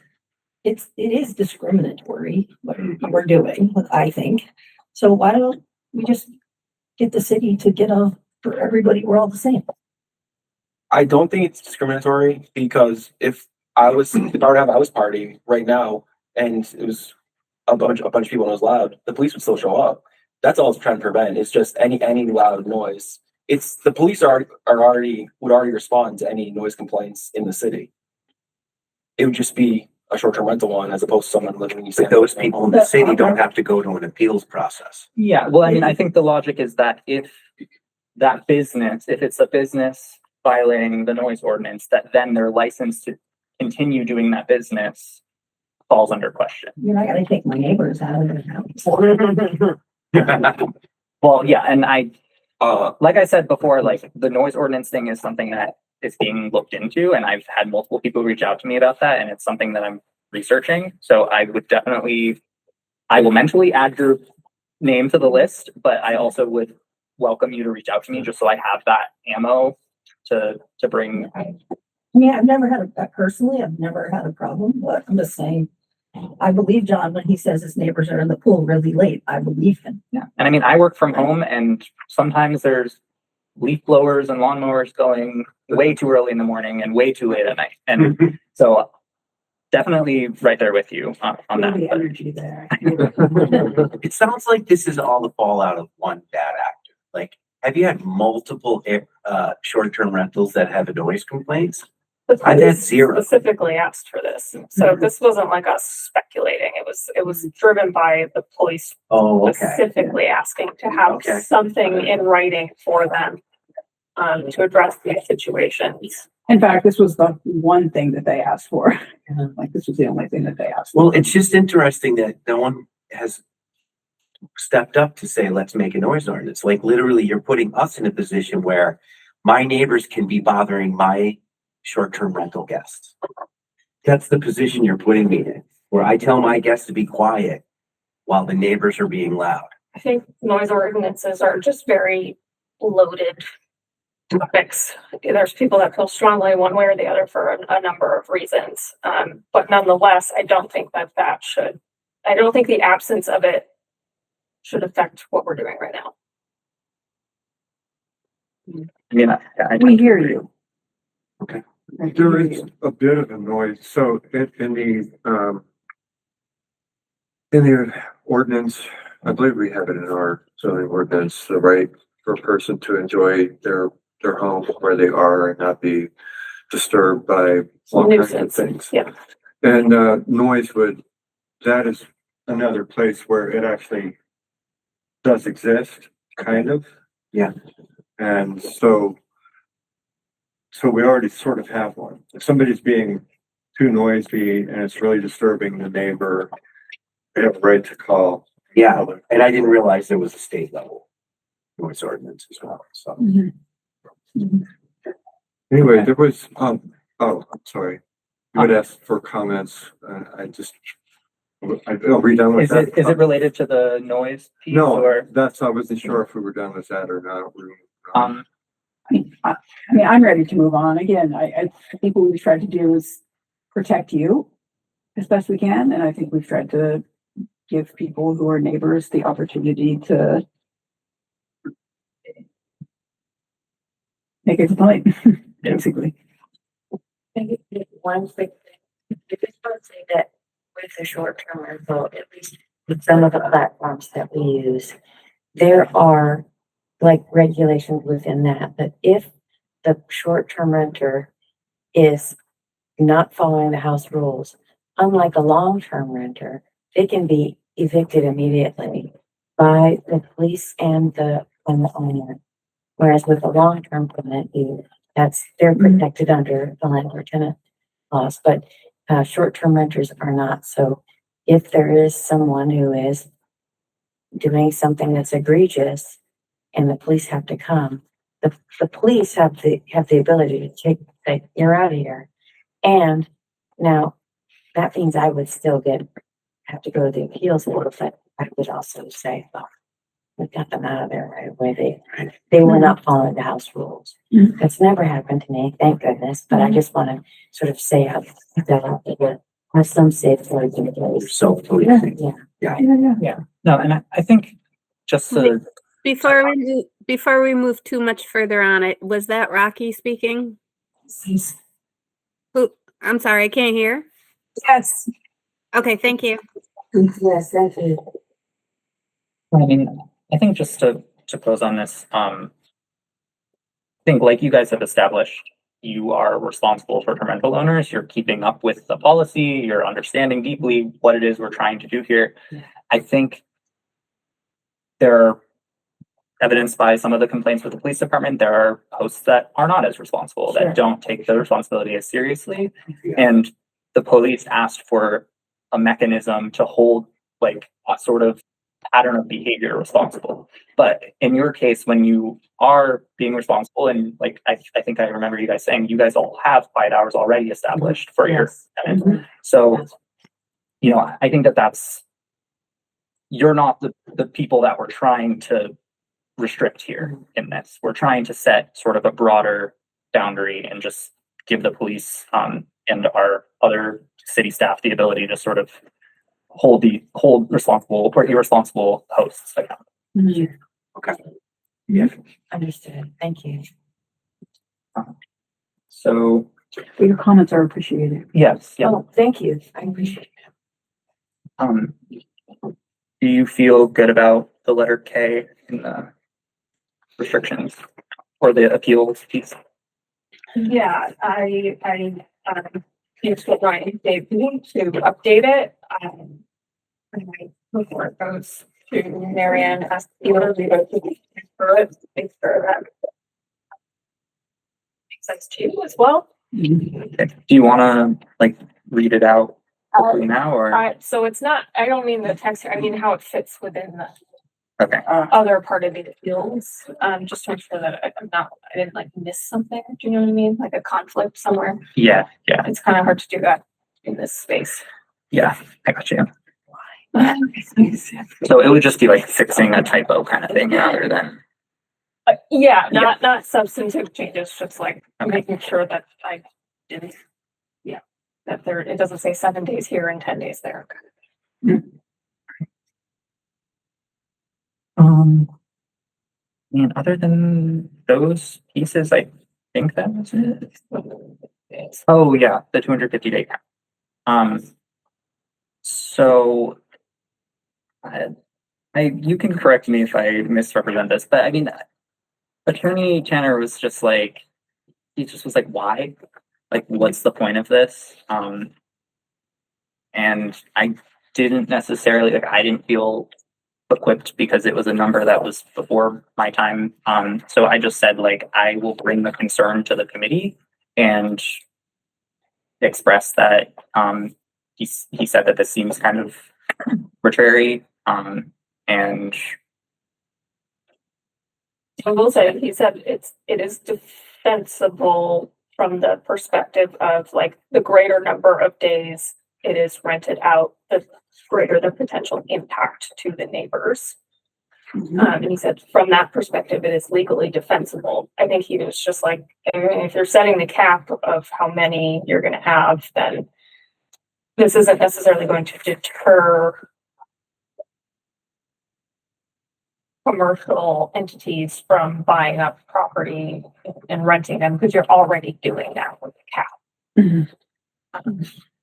It is discriminatory what we're doing, I think. So why don't we just get the city to get for everybody? We're all the same. I don't think it's discriminatory, because if I was partying right now and it was a bunch of people and it was loud, the police would still show up. That's all it's trying to prevent. It's just any loud noise. It's the police would already respond to any noise complaints in the city. It would just be a short-term rental one as opposed to someone living in Easthampton. But those people in the city don't have to go to an appeals process. Yeah, well, I mean, I think the logic is that if it's a business violating the noise ordinance, that then their license to continue doing that business falls under question. You're not gonna take my neighbors out of their house. Well, yeah, and like I said before, like the noise ordinance thing is something that is being looked into, and I've had multiple people reach out to me about that, and it's something that I'm researching. So I will mentally add your name to the list, but I also would welcome you to reach out to me just so I have that ammo to bring. I mean, I've never had a problem, but I'm just saying, I believe John when he says his neighbors are in the pool really late. I believe him. Yeah. And I mean, I work from home, and sometimes there's leaf blowers and lawnmowers going way too early in the morning and way too late at night. And so definitely right there with you on that. The energy there. It sounds like this is all the fallout of one bad actor. Like, have you had multiple short-term rentals that have noise complaints? The I've had police 0. specifically asked for this, so this wasn't like us speculating. It was driven by the police Oh, okay. specifically asking to have Okay. something in writing for them to address these situations. In fact, this was the one thing that they asked for. Like, this was the only thing that they asked for. Well, it's just interesting that no one has stepped up to say, let's make a noise ordinance. Like, literally, you're putting us in a position where my neighbors can be bothering my short-term rental guests. That's the position you're putting me in, where I tell my guests to be quiet while the neighbors are being loud. I think noise ordinances are just very loaded topics. There's people that feel strongly one way or the other for a number of reasons. But nonetheless, I don't think I don't think the absence of it should affect what we're doing right now. I mean, We hear you. There is a bit of a noise, so in the ordinance, I believe we have it in our zoning ordinance, the right for a person to enjoy their home where they are and not be disturbed by all kinds of Nuisance. things. Yeah. And noise that is another place where it actually does exist, kind of. Yeah. And so we already sort of have one. If somebody's being too noisy and it's really disturbing the neighbor, they have a right to call. Yeah, and I didn't realize there was a state level noise ordinance as well, so. Anyway, there was, oh, I'm sorry. You had asked for comments, I are we done with that? Is it related to the noise piece No, or? I wasn't sure if we were done with that or not. I mean, I'm ready to move on. Again, I think what we've tried to do is protect you as best we can, and I think we've tried to give people who are neighbors the opportunity to make a complaint, basically. One quick thing, I just want to say that with the short-term rental, at least with some of the platforms that we use, there are like regulations within that if the short-term renter is not following the house rules, unlike a long-term renter, they can be evicted immediately by the police and the owner. Whereas with a long-term tenant, they're protected under the landlord tenant laws, but short-term renters are not. So if there is someone who is doing something that's egregious and the police have to come, the police have the ability to say, you're out of here. And now that means I would still have to go to the appeals board, but I would also say, well, we got them out of there right away. They were not following the house rules. That's never happened to me, thank goodness. But I just want to sort of say how that has some safeguards in place. Self-policing. Yeah. Yeah. No, and I think just to. Before we move too much further on it, was that Rocky speaking? Who? I'm sorry, I can't hear. Yes. Okay, thank you. Yes, thank you. I mean, I think just to close on this, I think like you guys have established, you are responsible for rental owners. You're keeping up with the policy. You're understanding deeply what it is we're trying to do here. I think there are evidenced by some of the complaints with the police department. There are hosts that are not as responsible, that don't take the responsibility as seriously. And the police asked for a mechanism to hold like a sort of pattern of behavior responsible. But in your case, when you are being responsible, and like I think I remember you guys saying you guys all have quiet hours already established for your tenant. So, you know, I think you're not the people that we're trying to restrict here in this. We're trying to set sort of a broader boundary and just give the police and our other city staff the ability to sort of hold responsible or irresponsible hosts accountable. Okay. Yeah. Understood. Thank you. So Your comments are appreciated. yes, yeah. Oh, thank you. I appreciate it. Do you feel good about the letter K in the restrictions or the appeals piece? Yeah, I just get Ryan Dave to update it. Before it goes to Marianne, ask you to leave it for it, make sure that makes sense to you as well. Okay. Do you want to like read it out quickly now or? So it's not, I don't mean the text here, I mean how it fits within the Okay. other part of the appeals, just to make sure that I didn't like miss something, do you know what I mean? Like a conflict somewhere. Yeah. It's kind of hard to do that in this space. Yeah. I got you. So it would just be like fixing a typo kind of thing rather than. Yeah, not substantive changes, just like making sure that I didn't, yeah, that there, it doesn't say 7 days here and 10 days there. And other than those pieces, I think that was it. Oh yeah, the 250-day cap. So you can correct me if I misrepresent this, but I mean, Attorney Tanner was just like, he just was like, why? Like, what's the point of this? And I didn't necessarily, like, I didn't feel equipped because it was a number that was before my time. So I just said, like, I will bring the concern to the committee and express that, he said that this seems kind of arbitrary, and I will say, he said it is defensible from the perspective of like the greater number of days it is rented out, the greater the potential impact to the neighbors. And he said from that perspective, it is legally defensible. I think he was just like, if you're setting the cap of how many you're going to have, then this isn't necessarily going to deter commercial entities from buying up property and renting them because you're already doing that with the cap.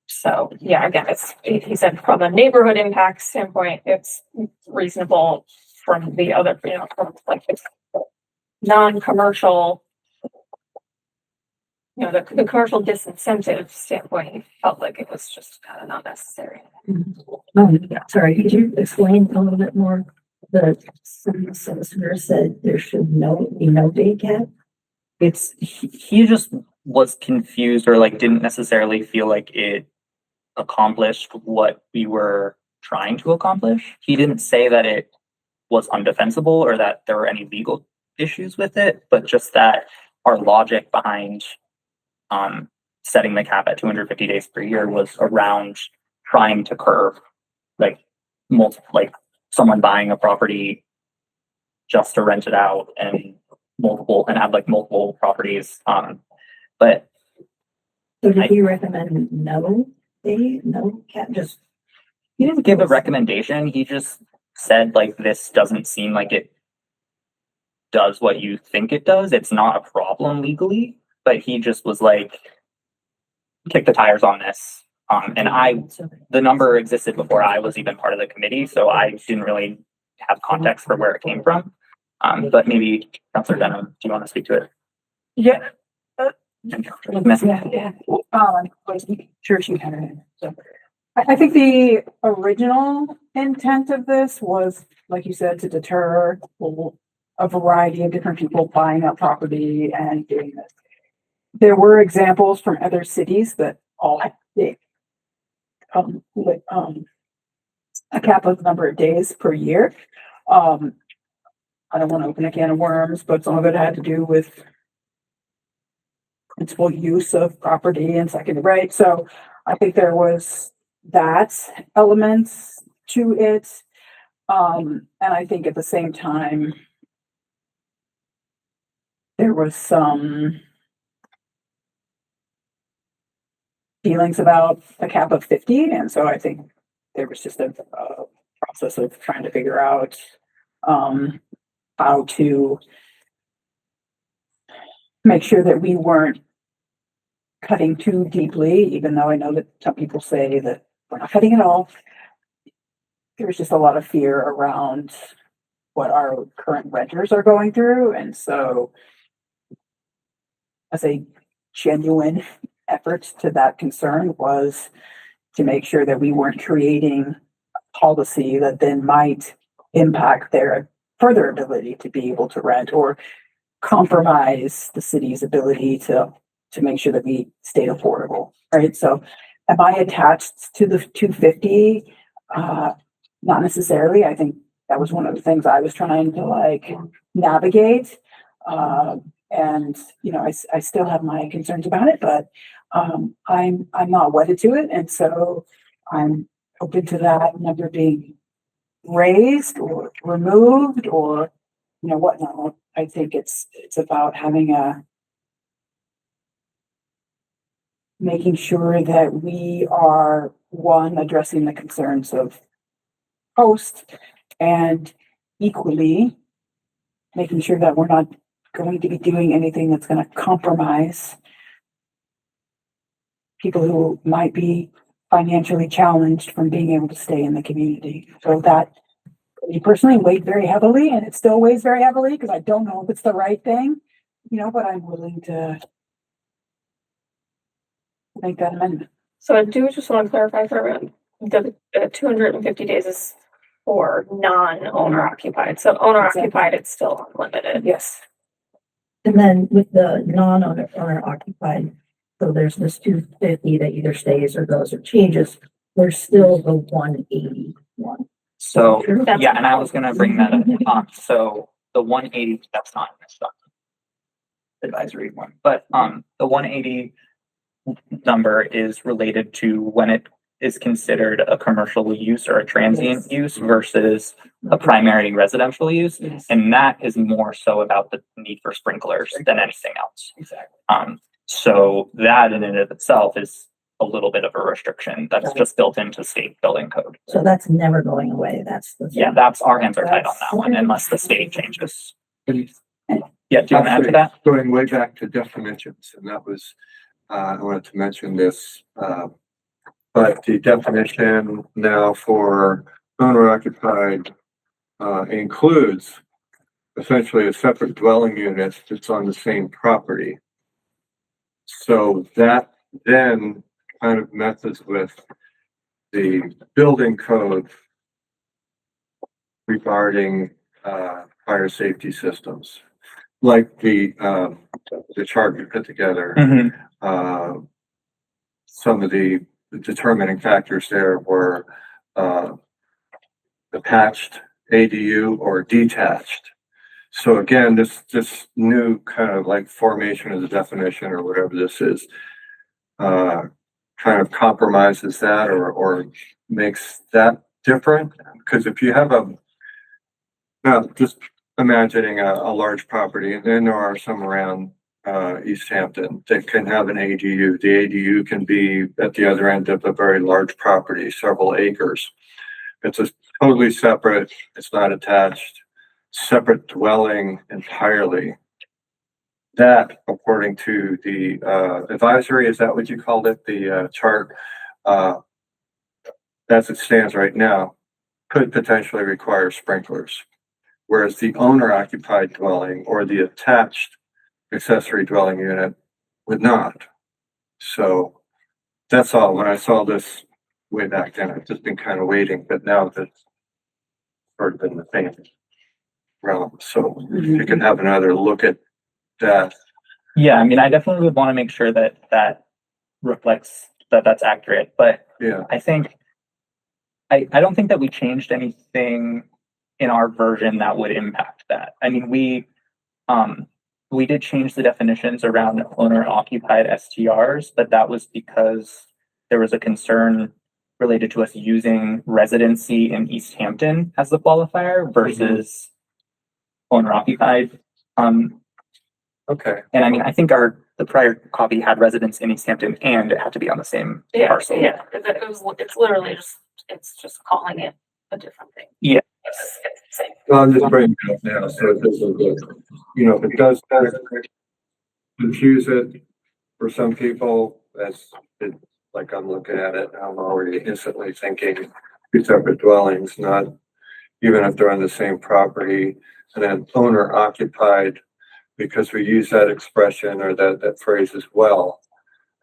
So yeah, again, he said from a neighborhood impact standpoint, it's reasonable. From the other, from like non-commercial, the commercial disincentive standpoint, he felt like it was just kind of not necessary. Sorry, could you explain a little bit more? The solicitor said there should be no day cap. He just was confused, or like didn't necessarily feel like it accomplished what we were trying to accomplish. He didn't say that it was undefensible or that there were any legal issues with it, but just that our logic behind setting the cap at 250 days per year was around trying to curb like someone buying a property just to rent it out and have like multiple properties. But So did he recommend no cap? Just he didn't give a recommendation. He just said like, this doesn't seem like it does what you think it does. It's not a problem legally, but he just was like, kick the tires on this. And the number existed before I was even part of the committee, so I didn't really have context for where it came from. But maybe Councilor Denham, do you want to speak to it? Yeah. Yeah. Sure, she had it. So I think the original intent of this was, like you said, to deter a variety of different people buying up property and doing this. There were examples from other cities that all had a cap of number of days per year. I don't want to open a can of worms, but some of it had to do with principal use of property and secondary right. So I think there was that element to it. And I think at the same time, there was some feelings about a cap of 50. And so I think there was just a process of trying to figure out how to make sure that we weren't cutting too deeply, even though I know that some people say that we're not cutting at all. There's just a lot of fear around what our current renters are going through. And so as a genuine effort to that concern was to make sure that we weren't creating a policy that then might impact their further ability to be able to rent or compromise the city's ability to make sure that we stayed affordable, right? So am I attached to the 250? Not necessarily. I think that was one of the things I was trying to navigate. And I still have my concerns about it, but I'm not wedded to it. And so I'm open to that number being raised or removed or whatnot. I think it's about making sure that we are, one, addressing the concerns of host, and equally making sure that we're not going to be doing anything that's going to compromise people who might be financially challenged from being able to stay in the community. So that me personally weighed very heavily, and it still weighs very heavily because I don't know if it's the right thing, but I'm willing to make that amendment. So I do just want to clarify for everyone, the 250 days is for non-owner occupied. So owner occupied, it's still unlimited. Yes. And then with the owner occupied, so there's this 250 that either stays or goes or changes, there's still the 181. So, That's- yeah, and I was gonna bring that up. So the 180, that's not in this document. Advisory one, but the 180 number is related to when it is considered a commercial use or a transient use versus a primary residential use. Yes. And that is more so about the need for sprinklers than anything else. Exactly. So that in and of itself is a little bit of a restriction that's just built into state building code. So that's never going away. That's the. Yeah, that's our hands are tied on that one unless the state changes. And Yeah, do you want to add to actually, that? going way back to definitions, and that was, I wanted to mention this, but the definition now for owner occupied, includes essentially a separate dwelling unit that's on the same property. So that then kind of messes with the building code regarding, fire safety systems. Like the chart you put together, some of the determining factors there were, attached ADU or detached. So again, this new kind of like formation of the definition or whatever this is, kind of compromises that or makes that different. Because if you have now just imagining a large property, and then there are some around Easthampton that can have an ADU. The ADU can be at the other end of a very large property, several acres. It's a totally separate, it's not attached, separate dwelling entirely. That, according to the advisory, is that what you called it? The chart, as it stands right now, could potentially require sprinklers. Whereas the owner occupied dwelling or the attached accessory dwelling unit would not. So that's all. When I saw this way back then, I've just been kind of waiting, but now that's sort of in the same realm. So you can have another look at that. Yeah, I mean, I definitely would want to make sure that that reflects that that's accurate, but Yeah. I think I don't think that we changed anything in our version that would impact that. I mean, we did change the definitions around owner occupied STRs, but that was because there was a concern related to us using residency in Easthampton as the qualifier versus owner occupied. Okay. And I mean, I think the prior copy had residence in Easthampton and it had to be on the same parcel. Yeah, it's literally just calling it a different thing. Yeah. It's the same. Well, I'm just bringing it up now, so it doesn't look, if it does kind of confuse it for some people, like I'm looking at it, I'm already instantly thinking two separate dwellings, not even if they're on the same property, and then owner occupied, because we use that expression or that phrase as well,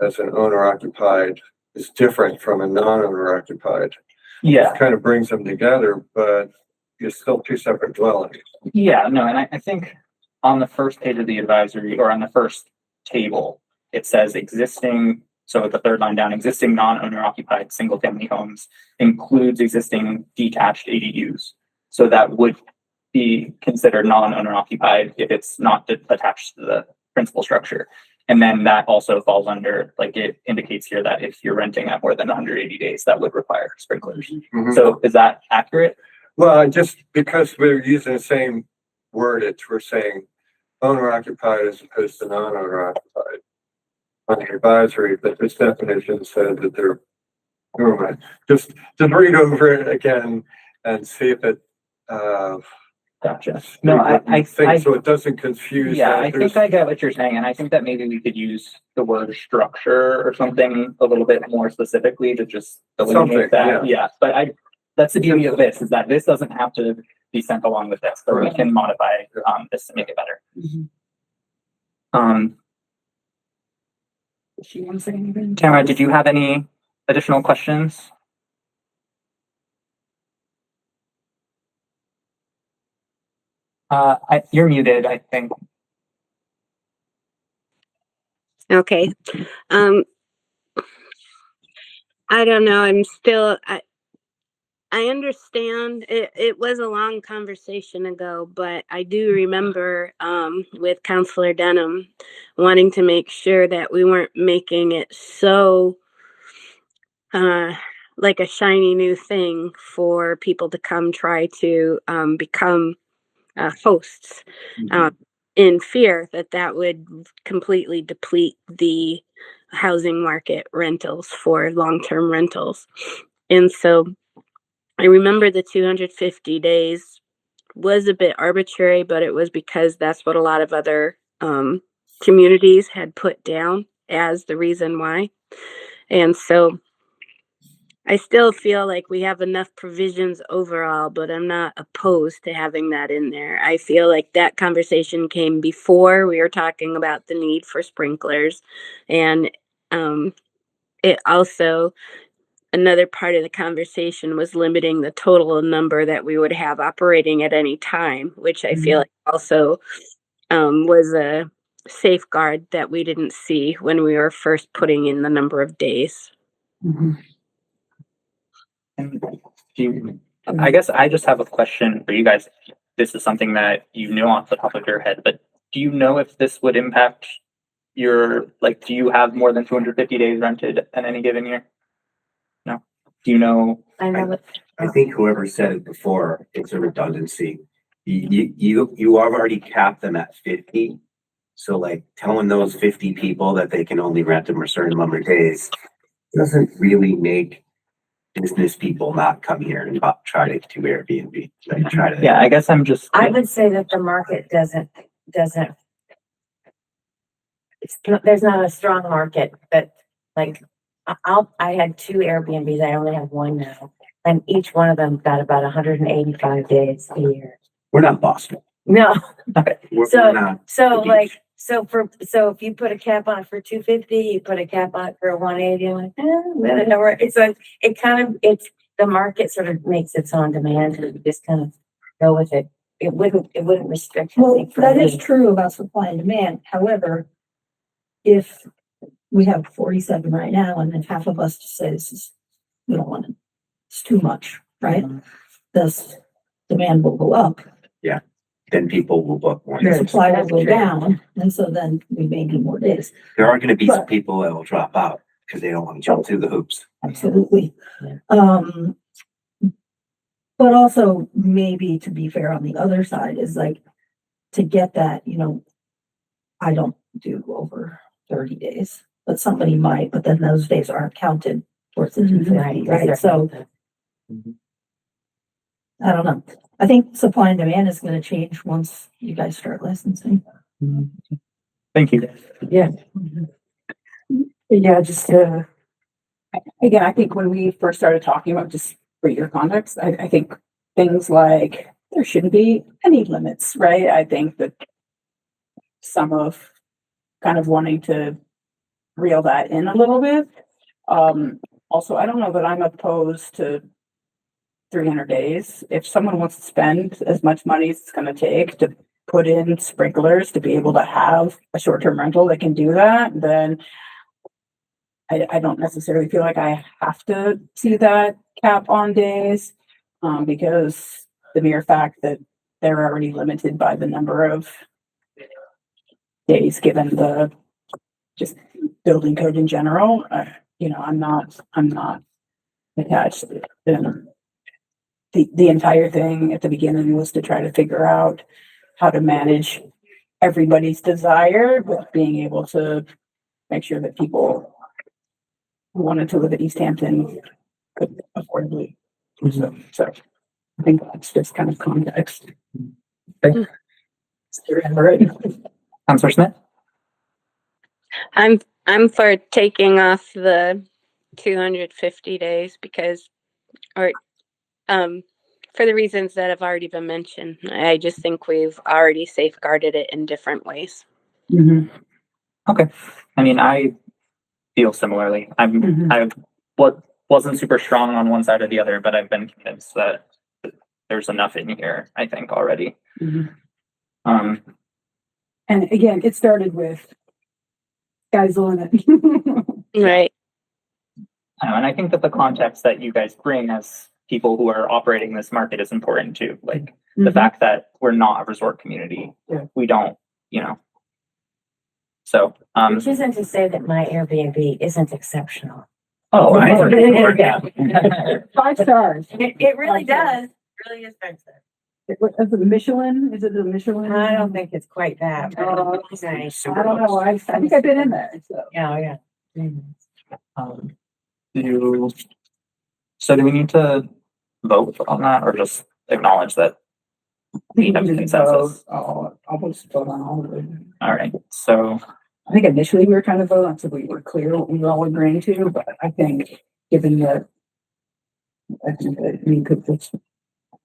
as an owner occupied is different from a non-owner occupied. Yeah. It kind of brings them together, but you're still two separate dwellings. Yeah, no, and I think on the first page of the advisory or on the first table, it says existing, so the third line down, existing non-owner occupied single family homes includes existing detached ADUs. So that would be considered non-owner occupied if it's not attached to the principal structure. And then that also falls under, like it indicates here that if you're renting at more than 180 days, that would require sprinklers. Mhm. So is that accurate? Well, just because we're using the same word it, we're saying owner occupied as opposed to non-owner occupied on the advisory, but this definition said that they're, never mind. Just read over it again and see if it, Gotcha. No, I think so it doesn't confuse. yeah, that. I think I get what you're saying, and I think that maybe we could use the word structure or something a little bit more specifically to just delineate that. Yeah, but that's the beauty of this, is that this doesn't have to be sent along with this, but we can modify this to make it better. She wants to say anything? Tamara, did you have any additional questions? You're muted, I think. Okay. I don't know. I understand it was a long conversation ago, but I do remember with Counselor Denham wanting to make sure that we weren't making it so like a shiny new thing for people to come try to become hosts in fear that would completely deplete the housing market rentals for long-term rentals. And so I remember the 250 days was a bit arbitrary, but it was because that's what a lot of other communities had put down as the reason why. And so I still feel like we have enough provisions overall, but I'm not opposed to having that in there. I feel like that conversation came before we were talking about the need for sprinklers. And it also, another part of the conversation was limiting the total number that we would have operating at any time, which I feel like also was a safeguard that we didn't see when we were first putting in the number of days. I guess I just have a question for you guys. This is something that you know off the top of your head, but do you know if this would impact your, like, do you have more than 250 days rented in any given year? No. Do you know? I think whoever said it before, it's a redundancy. You already capped them at 50. So like telling those 50 people that they can only rent them a certain number of days doesn't really make business people not come here and not try to do Airbnb. Like try to. Yeah, I guess I'm just. I would say that the market doesn't, there's not a strong market, but like I had 2 Airbnbs. I only have 1 now. And each one of them got about 185 days a year. We're not Boston. No. We're not So if you put a cap on it for 250, you put a cap on it for 180, I'm like, whatever. It's the market sort of makes its own demand, and you just kind of go with it. It wouldn't restrict. Well, that is true about supply and demand. However, if we have 47 right now, and then half of us just say we don't want it, it's too much, right? This demand will go up. Yeah. Then people will book more. The supply will go down, and so then we may need more days. There are going to be some people that will drop out because they don't want to jump through the hoops. Absolutely. But also maybe to be fair on the other side is like to get that, I don't do over 30 days, but somebody might, but then those days aren't counted towards the 250, right? So I don't know. I think supply and demand is going to change once you guys start licensing. Thank you. Yeah. Yeah, just again, I think when we first started talking about, just for your context, I think things like there shouldn't be any limits, right? I think that some of kind of wanting to reel that in a little bit. Also, I don't know that I'm opposed to 300 days. If someone wants to spend as much money as it's going to take to put in sprinklers to be able to have a short-term rental that can do that, then I don't necessarily feel like I have to see that cap on days, because the mere fact that they're already limited by the number of days given the just building code in general, I'm not attached to them. The entire thing at the beginning was to try to figure out how to manage everybody's desire, but being able to make sure that people who wanted to live at Easthampton could affordably do so. So I think that's just kind of context. Okay. Councilor Smith? I'm for taking off the 250 days because, or for the reasons that have already been mentioned. I just think we've already safeguarded it in different ways. Mhm. Okay. I mean, I feel similarly. Mhm. Wasn't super strong on one side or the other, but I've been convinced that there's enough in here, I think, already. Mhm. Um, And again, it started with guys the limit. Right. and I think that the context that you guys bring as people who are operating this market is important too. Like the Mhm. fact that we're not a resort community. Yeah. We don't, you know. So, Which isn't to say that my Airbnb isn't exceptional. oh, I, Yeah. 5 stars. It really does, really is expensive. Is it Michelin? Is it the Michelin? I don't think it's quite that, but it's nice. I don't know. I think I've been in there. So. Yeah, yeah. do we need to vote on that or just acknowledge that we have consensus? I'll just vote on all of it. All right, so I think initially we were trying to vote on so we were clear what we were all agreeing to, but I think given that I think that we could just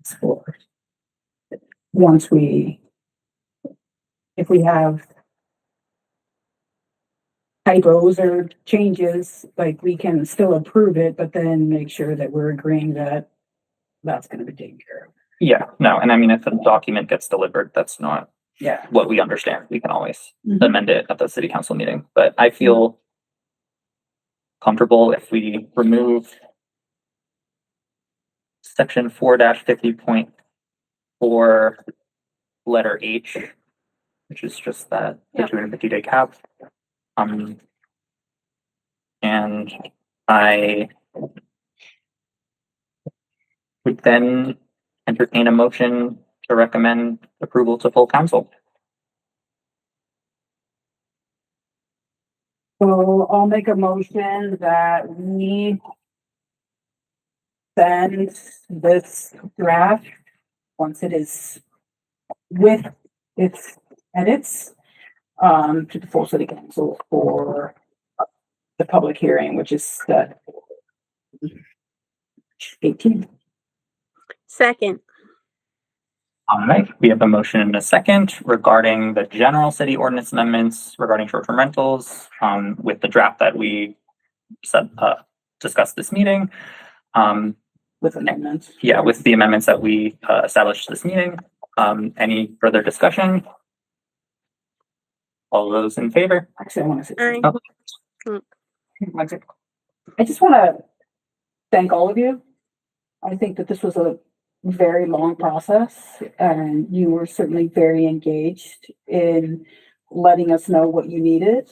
explore once if we have typos or changes, like we can still approve it, but then make sure that we're agreeing that that's going to be taken care of. yeah, no, and I mean, if a document gets delivered, that's not Yeah. what we understand. We can always Mhm. amend it at the city council meeting, but I feel comfortable if we remove section 4-50.4 letter H, which is just that the Yep. 250-day cap. And I would then entertain a motion to recommend approval to full council. So I'll make a motion that we send this draft, once it is with its edits, to the full city council for the public hearing, which is the 18th. Second. All right, we have a motion and a second regarding the general city ordinance amendments regarding short-term rentals, with the draft that we said, discussed this meeting. With amendments. Yeah, with the amendments that we established this meeting. Any further discussion? All those in favor? Actually, I want to say. Aye. Oh. I just want to thank all of you. I think that this was a very long process and you were certainly very engaged in letting us know what you needed.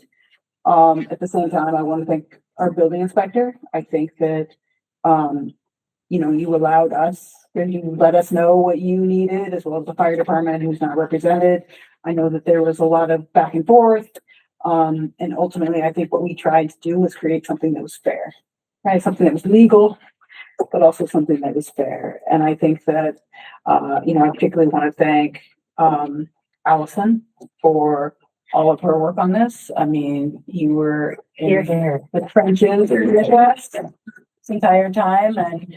At the same time, I want to thank our building inspector. I think that, you allowed us, and you let us know what you needed, as well as the fire department who's not represented. I know that there was a lot of back and forth. And ultimately, I think what we tried to do was create something that was fair, right? Something that was legal, but also something that was fair. And I think that, I particularly want to thank, Allison for all of her work on this. I mean, you were in the trenches this entire time, and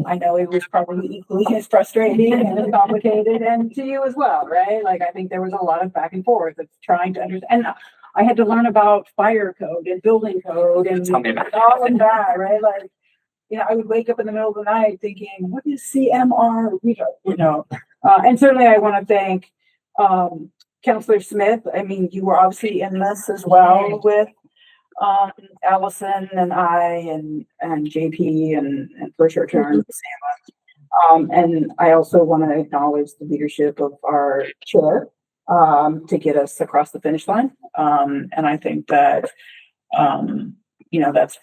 I know it was probably equally as frustrating and as complicated, and to you as well, right? Like, I think there was a lot of back and forth of trying to understand. And I had to learn about fire code and building code and Tell me about it. all of that, right? Like, I would wake up in the middle of the night thinking, what is CMR? And certainly I want to thank, Counselor Smith. I mean, you were obviously in this as well with, Allison and I and JP and for short term, Sam. And I also want to acknowledge the leadership of our chair, to get us across the finish line. And I think that, that's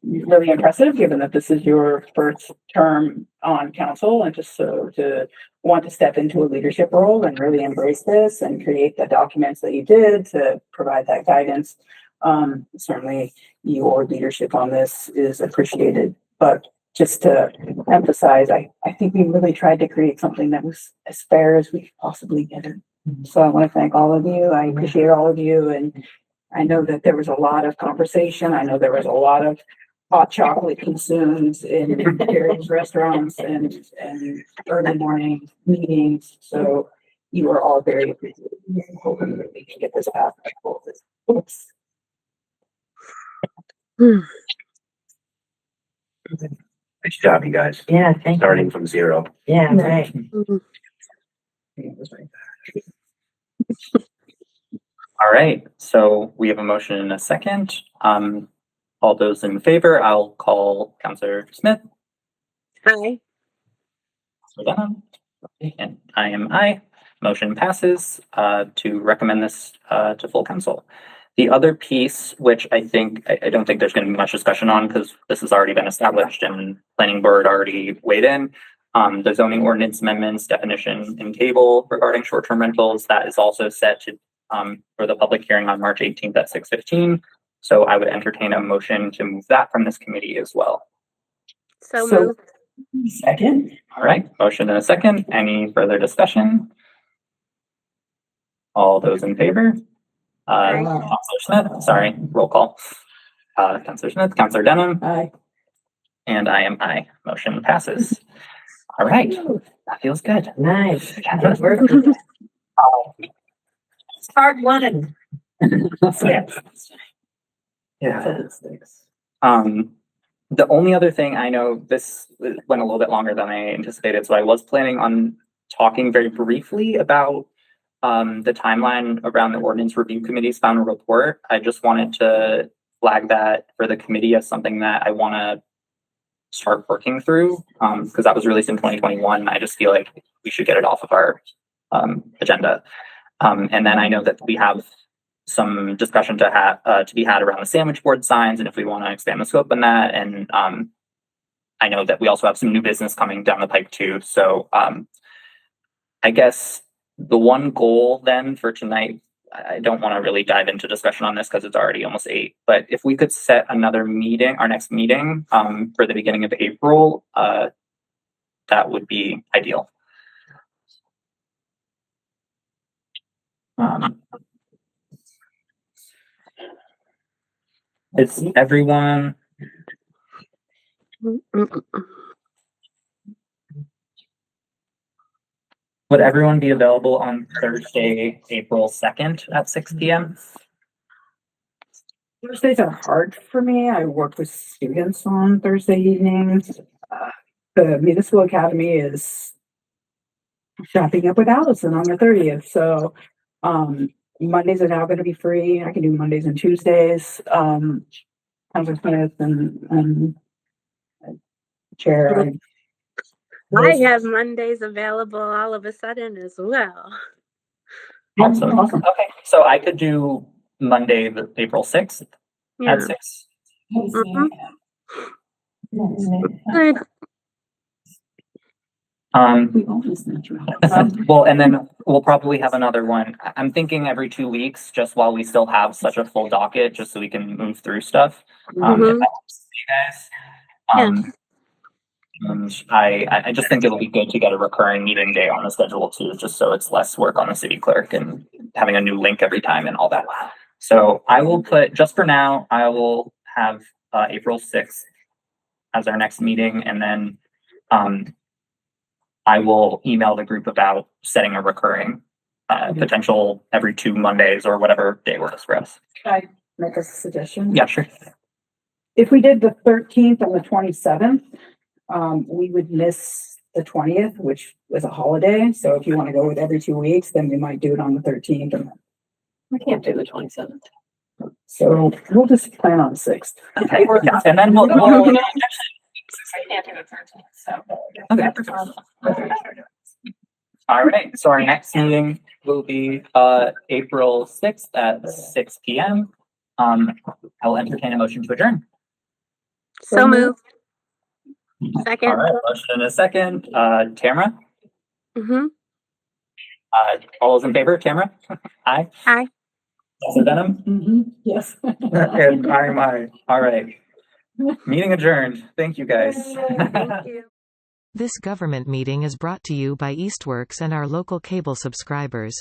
really impressive, given that this is your first term on council, and just so to want to step into a leadership role and really embrace this and create the documents that you did to provide that guidance. Certainly your leadership on this is appreciated, but just to emphasize, I think we really tried to create something that was as fair as we could possibly get it. So I want to thank all of you. I appreciate all of you, and I know that there was a lot of conversation. I know there was a lot of hot chocolate consumed in various restaurants and early morning meetings. So you are all very appreciated. Hoping that we can get this out. Oops. Nice job, you guys. Yeah, thank you. Starting from zero. Yeah, right. All right, so we have a motion and a second. All those in favor, I'll call Counselor Smith. Hi. Counselor Dunham, and I am aye. Motion passes to recommend this to full council. The other piece, which I don't think there's going to be much discussion on because this has already been established and planning board already weighed in. The zoning ordinance amendments definition and table regarding short-term rentals, that is also set to for the public hearing on March 18th at 6:15. So I would entertain a motion to move that from this committee as well. So moved. Second. All right, motion and a second. Any further discussion? All those in favor? Counselor Smith, sorry, roll call. Counselor Smith, Counselor Denham, Aye. and I am aye. Motion passes. All right, that feels good. Nice. Good work. It's hard one. Yeah. The only other thing, I know this went a little bit longer than I anticipated, so I was planning on talking very briefly about the timeline around the ordinance review committee's final report. I just wanted to flag that for the committee as something that I want to start working through, because that was released in 2021. I just feel like we should get it off of our agenda. And then I know that we have some discussion to be had around the sandwich board signs and if we want to expand the scope on that. And I know that we also have some new business coming down the pipe too. So I guess the one goal then for tonight, I don't want to really dive into discussion on this because it's already almost 8, but if we could set another meeting, our next meeting for the beginning of April, that would be ideal. Is everyone? Would everyone be available on Thursday, April 2nd at 6 p.m.? Thursdays are hard for me. I work with students on Thursday evenings. The municipal academy is wrapping up with Allison on the 30th. So Mondays are now going to be free. I can do Mondays and Tuesdays. Counselor Smith and Chair. I have Mondays available all of a sudden as well. Awesome. Okay, so I could do Monday, April 6th at 6. Good. Well, and then we'll probably have another one. I'm thinking every 2 weeks, just while we still have such a full docket, just so we can move through stuff. If that helps you guys. I just think it'll be good to get a recurring meeting day on the schedule too, just so it's less work on the city clerk and having a new link every time and all that. So I will put, just for now, I will have April 6th as our next meeting, and then I will email the group about setting a recurring potential every 2 Mondays or whatever day works for us. Can I make a suggestion? Yeah, sure. If we did the 13th and the 27th, we would miss the 20th, which was a holiday. So if you want to go with every 2 weeks, then we might do it on the 13th. And I can't do the 27th. so we'll just plan on the 6th. Okay. Yeah. And then we'll I can't do the 13th, so. Okay. All right. So our next meeting will be April 6th at 6 p.m. I'll entertain a motion to adjourn. So moved. All Second. right, motion and a second. Tamara, Mm-hmm. all those in favor, Tamara? Aye. Aye. Counselor Denham? Mhm, yes. And I'm aye. All right. Meeting adjourned. Thank you, guys. Thank you. This government meeting is brought to you by Eastworks and our local cable subscribers.